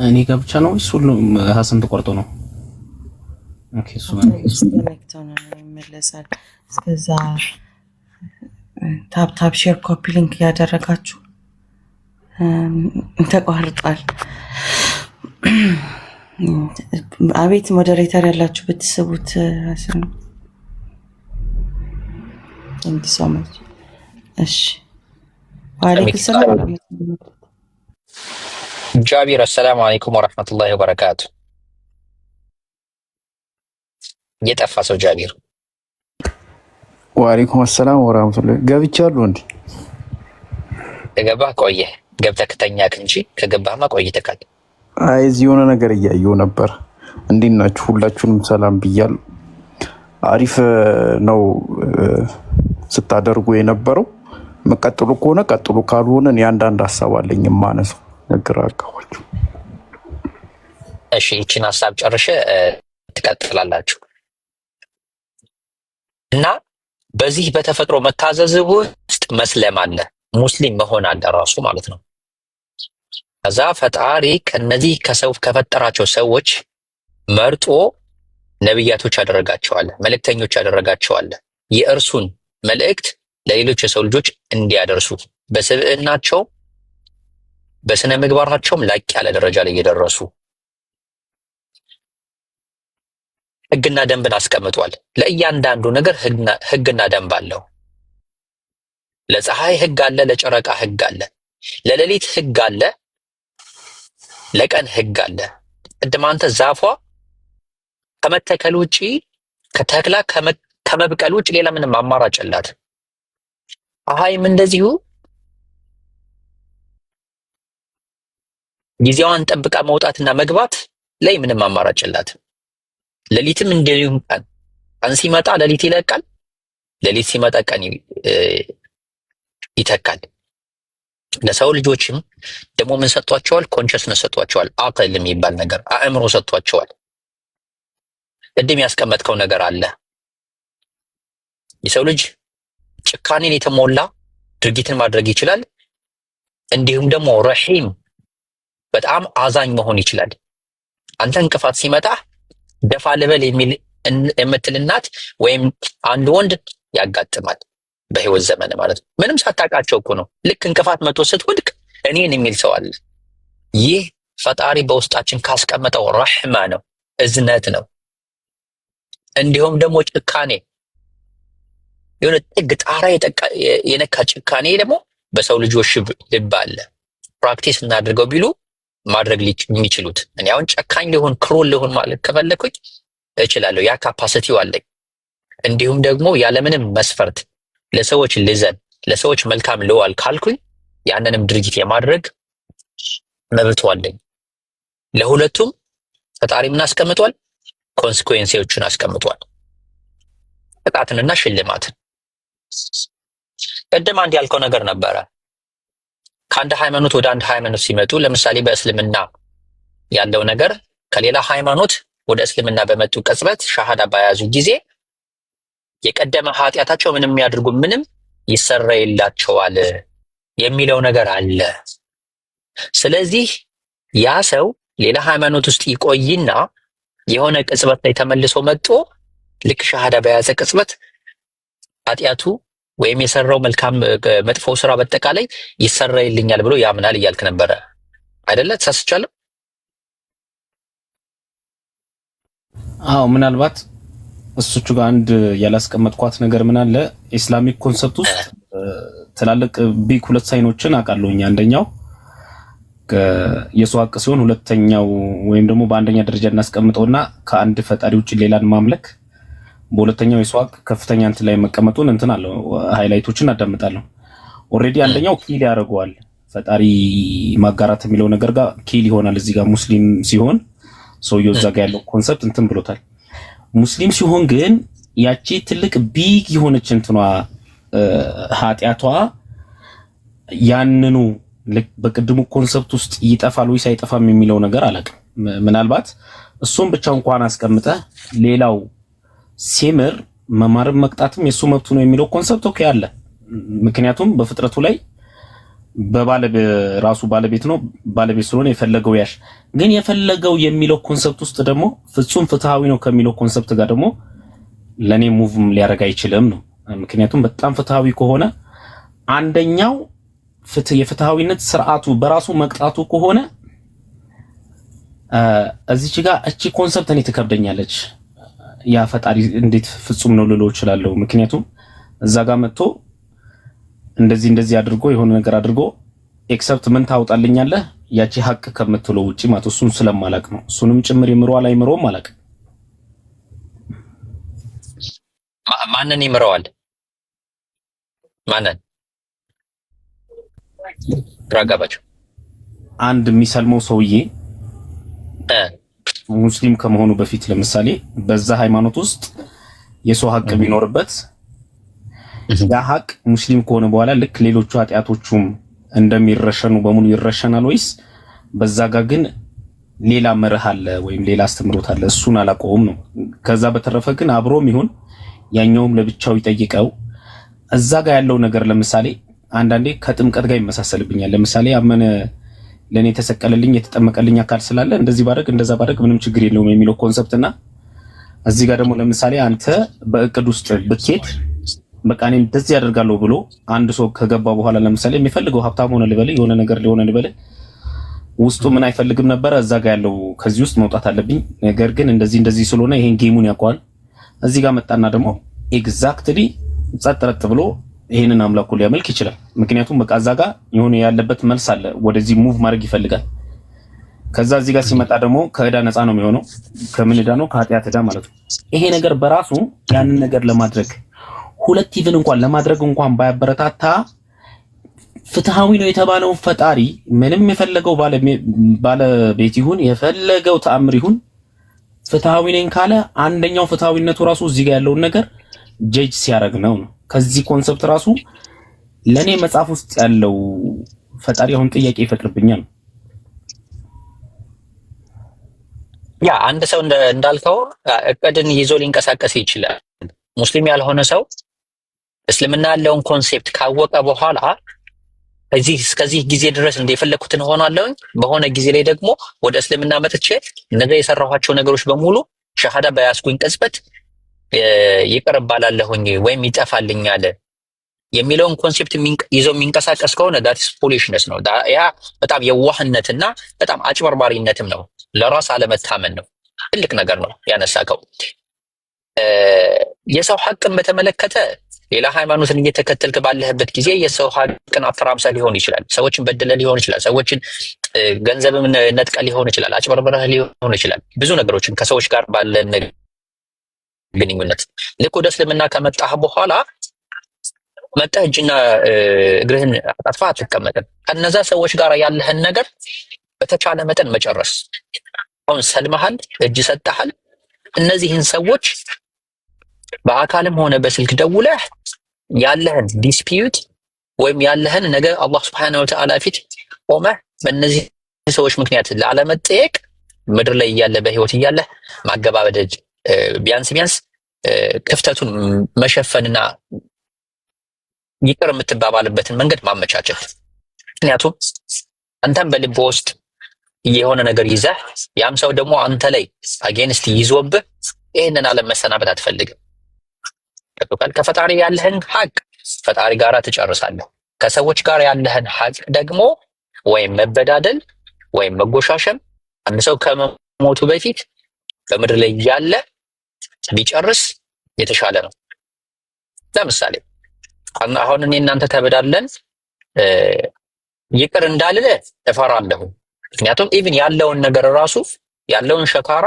እኔ ገብቻ ነው እሱ ሁሉም ሐሰን ተቆርጦ ነው። ኦኬ እሱ ማለት ነው ይመለሳል። እስከዛ ታፕ ሼር ኮፒ ሊንክ ያደረጋችሁ ተቋርጧል። አቤት ሞዴሬተር ያላችሁ ብትስቡት ሐሰን እንዲሰማች። እሺ ወአለይኩም ሰላም ጃቢር አሰላሙ አለይኩም ወራህመቱላሂ ወበረካቱ። የጠፋ ሰው ጃቢር። ወአለይኩም ሰላም ወራህመቱላሂ። ገብቻለሁ እንዴ? ከገባህ ቆየህ። ገብተህ ከተኛክ እንጂ ከገባህማ ቆይተካል። አይ እዚህ የሆነ ነገር እያየሁ ነበር። እንዴት ናችሁ? ሁላችሁንም ሰላም ብያለሁ። አሪፍ ነው ስታደርጉ የነበረው። መቀጠሉ ከሆነ ቀጥሉ፣ ካልሆነ እኔ አንዳንድ ሀሳብ አለኝ የማነሳው ነገር አጋባችሁ። እሺ ይቺን ሀሳብ ጨርሼ ትቀጥላላችሁ። እና በዚህ በተፈጥሮ መታዘዝ ውስጥ መስለም አለ፣ ሙስሊም መሆን አለ ራሱ ማለት ነው። ከዛ ፈጣሪ ከነዚህ ከሰው ከፈጠራቸው ሰዎች መርጦ ነብያቶች ያደረጋቸዋል፣ መልእክተኞች ያደረጋቸዋል። የእርሱን መልእክት ለሌሎች የሰው ልጆች እንዲያደርሱ በስብዕናቸው በስነ ምግባራቸውም ላቅ ያለ ደረጃ ላይ የደረሱ ህግና ደንብን አስቀምጧል። ለእያንዳንዱ ነገር ህግና ደንብ አለው። ለፀሐይ ህግ አለ፣ ለጨረቃ ህግ አለ፣ ለሌሊት ህግ አለ፣ ለቀን ህግ አለ። ቅድም አንተ ዛፏ ከመተከል ውጪ ከተክላ ከመብቀል ውጪ ሌላ ምንም አማራጭ የላት። ፀሐይም እንደዚሁ ጊዜዋን ጠብቃ መውጣትና መግባት ላይ ምንም አማራጭ የላት። ሌሊትም እንደዚሁ ቀን ሲመጣ ሌሊት ይለቃል፣ ሌሊት ሲመጣ ቀን ይተካል። ለሰው ልጆችም ደግሞ ምን ሰጥቷቸዋል? ኮንሽስነስ ሰጥቷቸዋል። አቅል የሚባል ነገር አእምሮ ሰጥቷቸዋል። ቅድም ያስቀመጥከው ነገር አለ። የሰው ልጅ ጭካኔን የተሞላ ድርጊትን ማድረግ ይችላል። እንዲሁም ደግሞ ረሂም በጣም አዛኝ መሆን ይችላል። አንተ እንቅፋት ሲመጣ ደፋ ልበል የምትል እናት ወይም አንድ ወንድ ያጋጥማል በህይወት ዘመን ማለት ነው። ምንም ሳታውቃቸው እኮ ነው። ልክ እንቅፋት መቶ ስትወድቅ እኔን የሚል ሰው አለ። ይህ ፈጣሪ በውስጣችን ካስቀመጠው ረህማ ነው፣ እዝነት ነው። እንዲሁም ደግሞ ጭካኔ የሆነ ጥግ ጣራ የነካ ጭካኔ ደግሞ በሰው ልጆች ልብ አለ። ፕራክቲስ እናድርገው ቢሉ ማድረግ የሚችሉት እኔ አሁን ጨካኝ ሊሆን ክሩል ሊሆን ማለት ከፈለኩኝ እችላለሁ። ያ ካፓሲቲው አለኝ። እንዲሁም ደግሞ ያለምንም መስፈርት ለሰዎች ልዘን፣ ለሰዎች መልካም ልዋል ካልኩኝ ያንንም ድርጊት የማድረግ መብቱ አለኝ። ለሁለቱም ፈጣሪ ምን አስቀምጧል? ኮንሲኩዌንሲዎችን አስቀምጧል፣ ቅጣትንና ሽልማትን። ቀደም አንድ ያልከው ነገር ነበረ። ከአንድ ሃይማኖት ወደ አንድ ሃይማኖት ሲመጡ ለምሳሌ በእስልምና ያለው ነገር ከሌላ ሃይማኖት ወደ እስልምና በመጡ ቅጽበት ሻሃዳ በያዙ ጊዜ የቀደመ ኃጢአታቸው ምንም የሚያደርጉ ምንም ይሰረይላቸዋል የሚለው ነገር አለ። ስለዚህ ያ ሰው ሌላ ሃይማኖት ውስጥ ይቆይና የሆነ ቅጽበት ላይ ተመልሶ መጥቶ ልክ ሻሃዳ በያዘ ቅጽበት ኃጢአቱ ወይም የሰራው መልካም መጥፎ ስራ በጠቃላይ ይሰረይልኛል ብሎ ያምናል እያልክ ነበረ አይደለ? ተሳስቻለሁ? አዎ፣ ምናልባት እሱቹ ጋር አንድ ያላስቀመጥኳት ነገር ምን አለ፣ ኢስላሚክ ኮንሰፕት ውስጥ ትላልቅ ቢግ ሁለት ሳይኖችን አውቃለሁኝ። አንደኛው የሰው ሀቅ ሲሆን፣ ሁለተኛው ወይም ደግሞ በአንደኛ ደረጃ እናስቀምጠውና ከአንድ ፈጣሪ ውጭ ሌላን ማምለክ፣ በሁለተኛው የሰው ሀቅ ከፍተኛ እንትን ላይ መቀመጡን እንትን አለው። ሃይላይቶችን አዳምጣለሁ። ኦሬዲ አንደኛው ኪል ያደርገዋል። ፈጣሪ ማጋራት የሚለው ነገር ጋር ኪል ይሆናል። እዚህ ጋር ሙስሊም ሲሆን ሰውየው እዛ ጋር ያለው ኮንሰፕት እንትን ብሎታል። ሙስሊም ሲሆን ግን ያቺ ትልቅ ቢግ የሆነች እንትኗ ኃጢአቷ ያንኑ በቅድሙ ኮንሰፕት ውስጥ ይጠፋል ወይስ አይጠፋም የሚለው ነገር አላውቅም። ምናልባት እሱም ብቻ እንኳን አስቀምጠ ሌላው ሲምር መማርም መቅጣትም የሱ መብቱ ነው የሚለው ኮንሰፕት ኦኬ አለ። ምክንያቱም በፍጥረቱ ላይ ራሱ ባለቤት ነው፣ ባለቤት ስለሆነ የፈለገው ያሽ። ግን የፈለገው የሚለው ኮንሰፕት ውስጥ ደግሞ ፍጹም ፍትሃዊ ነው ከሚለው ኮንሰፕት ጋር ደግሞ ለኔ ሙቭም ሊያረጋ አይችልም ነው። ምክንያቱም በጣም ፍትሃዊ ከሆነ አንደኛው የፍትሃዊነት ስርዓቱ በራሱ መቅጣቱ ከሆነ እዚች ጋር እቺ ኮንሰፕት እኔ ትከብደኛለች። ያ ፈጣሪ እንዴት ፍጹም ነው ልለው እችላለሁ? ምክንያቱም እዛ ጋር መጥቶ እንደዚህ አድርጎ የሆነ ነገር አድርጎ ኤክሰፕት ምን ታውጣልኛለህ ያቺ ሀቅ ከምትለው ውጪ ማለት እሱን ስለማላቅ ነው። እሱንም ጭምር ይምረዋል አይምረውም አላቅ። ማንን ይምረዋል? ማንን ራጋባቸው? አንድ የሚሰልመው ሰውዬ ሙስሊም ከመሆኑ በፊት ለምሳሌ በዛ ሃይማኖት ውስጥ የሰው ሀቅ ቢኖርበት ያ ሀቅ ሙስሊም ከሆነ በኋላ ልክ ሌሎቹ ኃጢአቶቹም እንደሚረሸኑ በሙሉ ይረሸናል ወይስ በዛ ጋር ግን ሌላ መርህ አለ ወይም ሌላ አስተምሮት አለ፣ እሱን አላውቀውም ነው። ከዛ በተረፈ ግን አብሮም ይሁን ያኛውም ለብቻው ይጠይቀው እዛ ጋር ያለው ነገር ለምሳሌ አንዳንዴ ከጥምቀት ጋር ይመሳሰልብኛል። ለምሳሌ አመነ ለኔ የተሰቀለልኝ የተጠመቀልኝ አካል ስላለ እንደዚህ ባደርግ እንደዛ ባደርግ ምንም ችግር የለውም የሚለው ኮንሰፕት እና እዚህ ጋር ደግሞ ለምሳሌ አንተ በእቅድ ውስጥ ብትሄድ በቃ እኔ እንደዚህ ያደርጋለሁ ብሎ አንድ ሰው ከገባ በኋላ ለምሳሌ የሚፈልገው ሀብታም ሆነ ልበል የሆነ ነገር ሊሆነ ልበል ውስጡ ምን አይፈልግም ነበር እዛ ጋር ያለው ከዚህ ውስጥ መውጣት አለብኝ ነገር ግን እንደዚህ ስለሆነ ይሄን ጌሙን ያውቀዋል። እዚህ ጋር መጣና ደግሞ ኤግዛክትሊ ጸጥረጥ ብሎ ይሄንን አምላኩ ሊያመልክ ይችላል። ምክንያቱም በቃ እዛ ጋር የሆነ ያለበት መልስ አለ፣ ወደዚህ ሙቭ ማድረግ ይፈልጋል። ከዛ እዚህ ጋር ሲመጣ ደግሞ ከዕዳ ነፃ ነው የሚሆነው። ከምን ዕዳ ነው? ከኃጢአት ዕዳ ማለት ነው። ይሄ ነገር በራሱ ያንን ነገር ለማድረግ ሁለት ኢቭን እንኳን ለማድረግ እንኳን ባያበረታታ ፍትሃዊ ነው የተባለው ፈጣሪ ምንም የፈለገው ባለቤት ይሁን የፈለገው ተአምር ይሁን ፍትሃዊ ነኝ ካለ አንደኛው ፍትሃዊነቱ ራሱ እዚህ ጋር ያለውን ነገር ጀጅ ሲያደርግ ነው። ከዚህ ኮንሰፕት ራሱ ለኔ መጽሐፍ ውስጥ ያለው ፈጣሪ አሁን ጥያቄ ይፈጥርብኛል። ያ አንድ ሰው እንዳልከው እቅድን ይዞ ሊንቀሳቀስ ይችላል። ሙስሊም ያልሆነ ሰው እስልምና ያለውን ኮንሴፕት ካወቀ በኋላ እስከዚህ ጊዜ ድረስ እንደፈለኩትን ሆናለሁ፣ በሆነ ጊዜ ላይ ደግሞ ወደ እስልምና መጥቼ ነገ የሰራኋቸው ነገሮች በሙሉ ሸሃዳ በያዝኩኝ ቅጽበት ይቅር እባላለሁኝ ወይም ይጠፋልኛል የሚለውን ኮንሴፕት ይዞ የሚንቀሳቀስ ከሆነ ዳትስ ፉሊሽነስ ነው። ያ በጣም የዋህነትና በጣም አጭበርባሪነትም ነው። ለራስ አለመታመን ነው። ትልቅ ነገር ነው ያነሳከው። የሰው ሐቅን በተመለከተ ሌላ ሃይማኖትን እየተከተልክ ባለህበት ጊዜ የሰው ሐቅን አፈራምሰህ ሊሆን ይችላል። ሰዎችን በድለህ ሊሆን ይችላል። ሰዎችን ገንዘብም ነጥቀህ ሊሆን ይችላል። አጭበርብረህ ሊሆን ይችላል። ብዙ ነገሮችን ከሰዎች ጋር ባለን ግንኙነት ልክ ወደ እስልምና ከመጣህ በኋላ መጣህ እጅና እግርህን አጣጥፋ አትቀመጥም። ከነዛ ሰዎች ጋር ያለህን ነገር በተቻለ መጠን መጨረስ። አሁን ሰልመሃል፣ እጅ ሰጥተሃል። እነዚህን ሰዎች በአካልም ሆነ በስልክ ደውለህ ያለህን ዲስፒዩት ወይም ያለህን ነገ አላህ Subhanahu Wa Ta'ala ፊት ቆመህ በእነዚህ ሰዎች ምክንያት ላለመጠየቅ ምድር ላይ እያለ በህይወት እያለ ማገባበድ ቢያንስ ክፍተቱን መሸፈንና ይቅር የምትባባልበትን መንገድ ማመቻቸት። ምክንያቱም አንተም በልብ ውስጥ የሆነ ነገር ይዘህ ያም ሰው ደግሞ አንተ ላይ አጌንስት ይዞብህ ይሄንን ዓለም መሰናበት አትፈልግም። ከፈጣሪ ያለህን ሐቅ ፈጣሪ ጋር ትጨርሳለህ። ከሰዎች ጋር ያለህን ሐቅ ደግሞ ወይም መበዳደል ወይም መጎሻሸም አንድ ሰው ከመሞቱ በፊት በምድር ላይ ያለ ቢጨርስ የተሻለ ነው። ለምሳሌ አሁን እኔ እናንተ ተበዳለን ይቅር እንዳልለ እፈራለሁ። ምክንያቱም ኢቭን ያለውን ነገር ራሱ ያለውን ሸካራ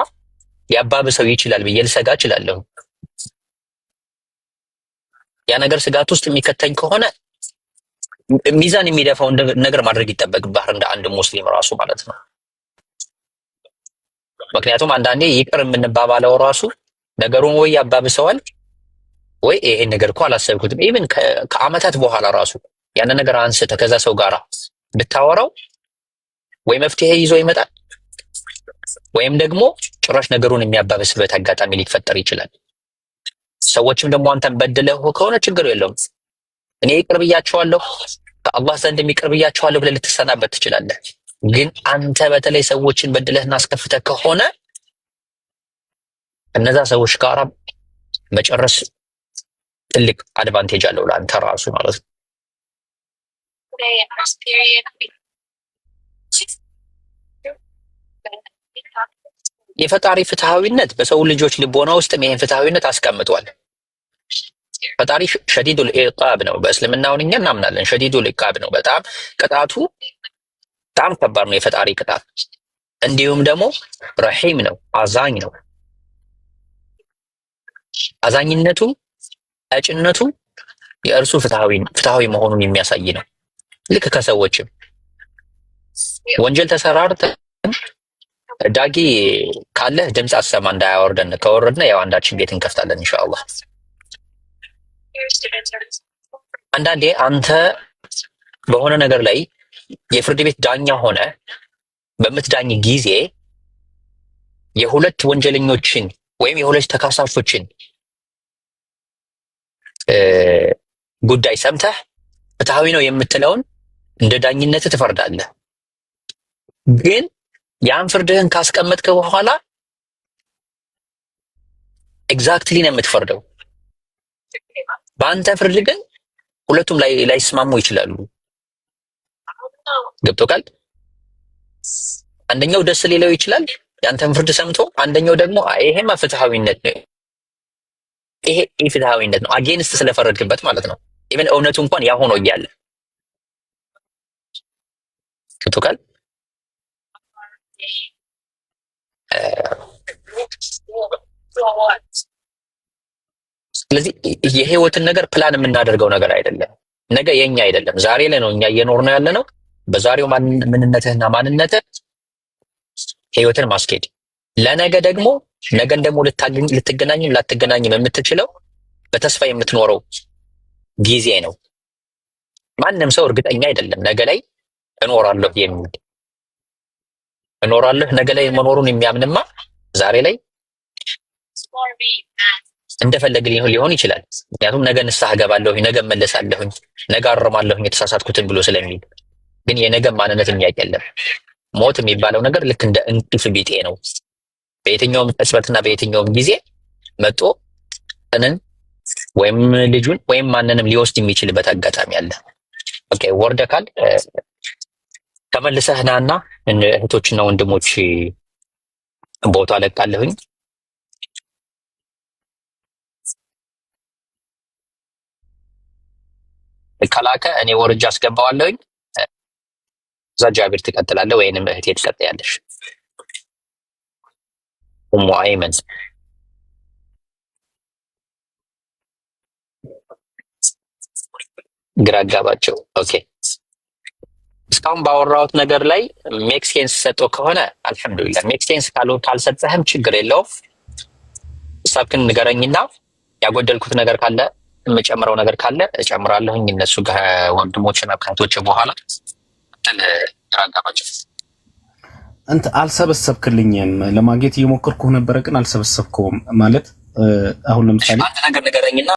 ሊያባብሰው ይችላል ብዬ ልሰጋ እችላለሁ። ያ ነገር ስጋት ውስጥ የሚከተኝ ከሆነ ሚዛን የሚደፋው ነገር ማድረግ ይጠበቅብሃል እንደ አንድ ሙስሊም ራሱ ማለት ነው። ምክንያቱም አንዳንዴ ይቅር የምንባባለው ራሱ ነገሩን ወይ ያባብሰዋል ወይ ይሄን ነገር እኮ አላሰብኩትም። ኢቭን ከአመታት በኋላ ራሱ ያን ነገር አንስተህ ከዛ ሰው ጋራ ብታወራው ወይ መፍትሄ ይዞ ይመጣል ወይም ደግሞ ጭራሽ ነገሩን የሚያባብስበት አጋጣሚ ሊፈጠር ይችላል። ሰዎችም አንተን በድለው ከሆነ ችግር የለውም እኔ ይቅር ብያቸዋለሁ ከአላህ ዘንድ ይቅር ብያቸዋለሁ ብለህ ልትሰናበት ትችላለህ። ግን አንተ በተለይ ሰዎችን በድለህና አስከፍተህ ከሆነ እነዛ ሰዎች ጋር መጨረስ ትልቅ አድቫንቴጅ አለው ለአንተ ራሱ ማለት ነው። የፈጣሪ ፍትሃዊነት በሰው ልጆች ልቦና ውስጥ ይሄን ፍትሃዊነት አስቀምጧል። ፈጣሪ ሸዲዱል ኢቃብ ነው። በእስልምናው እኛ እናምናለን ሸዲዱል ኢቃብ ነው። በጣም ቅጣቱ በጣም ከባድ ነው የፈጣሪ ቅጣት። እንዲሁም ደግሞ ረሂም ነው፣ አዛኝ ነው። አዛኝነቱ አጭነቱ የእርሱ ፍትሃዊ መሆኑን የሚያሳይ ነው። ልክ ከሰዎችም ወንጀል ተሰራርተን ዳጊ ካለህ ድምጽ አሰማ እንዳያወርደን፣ ከወረድን ያው አንዳችን ቤት እንከፍታለን ኢንሻአላህ። አንዳንዴ አንተ በሆነ ነገር ላይ የፍርድ ቤት ዳኛ ሆነ በምትዳኝ ጊዜ የሁለት ወንጀለኞችን ወይም የሁለት ተካሳሾችን ጉዳይ ሰምተህ ፍትሃዊ ነው የምትለውን እንደ ዳኝነት ትፈርዳለህ። ግን ያን ፍርድህን ካስቀመጥክ በኋላ ኤግዛክትሊ ነው የምትፈርደው። በአንተ ፍርድ ግን ሁለቱም ላይስማሙ ይችላሉ። ገብቶካል? አንደኛው ደስ ሊለው ይችላል ያንተን ፍርድ ሰምቶ፣ አንደኛው ደግሞ ይሄማ ፍትሃዊነት ነው፣ ይሄ ፍትሃዊነት ነው አጌንስት ስለፈረድክበት ማለት ነው። ኢቨን እውነቱ እንኳን ያ ሆኖ እያለ ገብቶካል? ስለዚህ የህይወትን ነገር ፕላን የምናደርገው ነገር አይደለም። ነገ የኛ አይደለም፣ ዛሬ ላይ ነው እኛ እየኖርነው ያለ ነው። በዛሬው ምንነትህና ማንነትህ ህይወትን ማስኬድ፣ ለነገ ደግሞ ነገን ደግሞ ልትገናኝም ላትገናኝም የምትችለው በተስፋ የምትኖረው ጊዜ ነው። ማንም ሰው እርግጠኛ አይደለም ነገ ላይ እኖራለሁ የሚል። እኖራለሁ ነገ ላይ መኖሩን የሚያምንማ ዛሬ ላይ እንደፈለግ ሊሆን ይችላል። ምክንያቱም ነገ ንስሐ እገባለሁኝ፣ ነገ እመለሳለሁኝ፣ ነገ አርማለሁኝ የተሳሳትኩትን ብሎ ስለሚል። ግን የነገ ማንነት የሚያውቅ የለም። ሞት የሚባለው ነገር ልክ እንደ እንቅልፍ ቢጤ ነው። በየትኛውም ቅጽበትና በየትኛውም ጊዜ መጥቶ እንን ወይም ልጁን ወይም ማንንም ሊወስድ የሚችልበት አጋጣሚ አለ። ኦኬ ወርደካል። ተመልሰህ ናና እህቶችና ወንድሞች ቦታ ለቃለሁኝ። ከላከ እኔ ወርጃ አስገባዋለሁኝ። እዛ ጃቢር ትቀጥላለህ ወይንም እህቴ ትቀጥያለሽ። ኡሙ አይመን ግራ አጋባቸው። ኦኬ እስካሁን ባወራሁት ነገር ላይ ሜክ ሴንስ ሰጥቶ ከሆነ አልሐምዱሊላህ፣ ሜክ ሴንስ ካልሰጠህም ችግር የለውም። ሀሳብህን ንገረኝና ያጎደልኩት ነገር ካለ የምጨምረው ነገር ካለ እጨምራለሁኝ። እነሱ ጋር ወንድሞችና ከእህቶች በኋላ ተራጋባቸው። አንተ አልሰበሰብክልኝም። ለማግኘት እየሞከርኩ ነበረ ግን አልሰበሰብከውም። ማለት አሁን ለምሳሌ አንድ ነገር ንገረኝና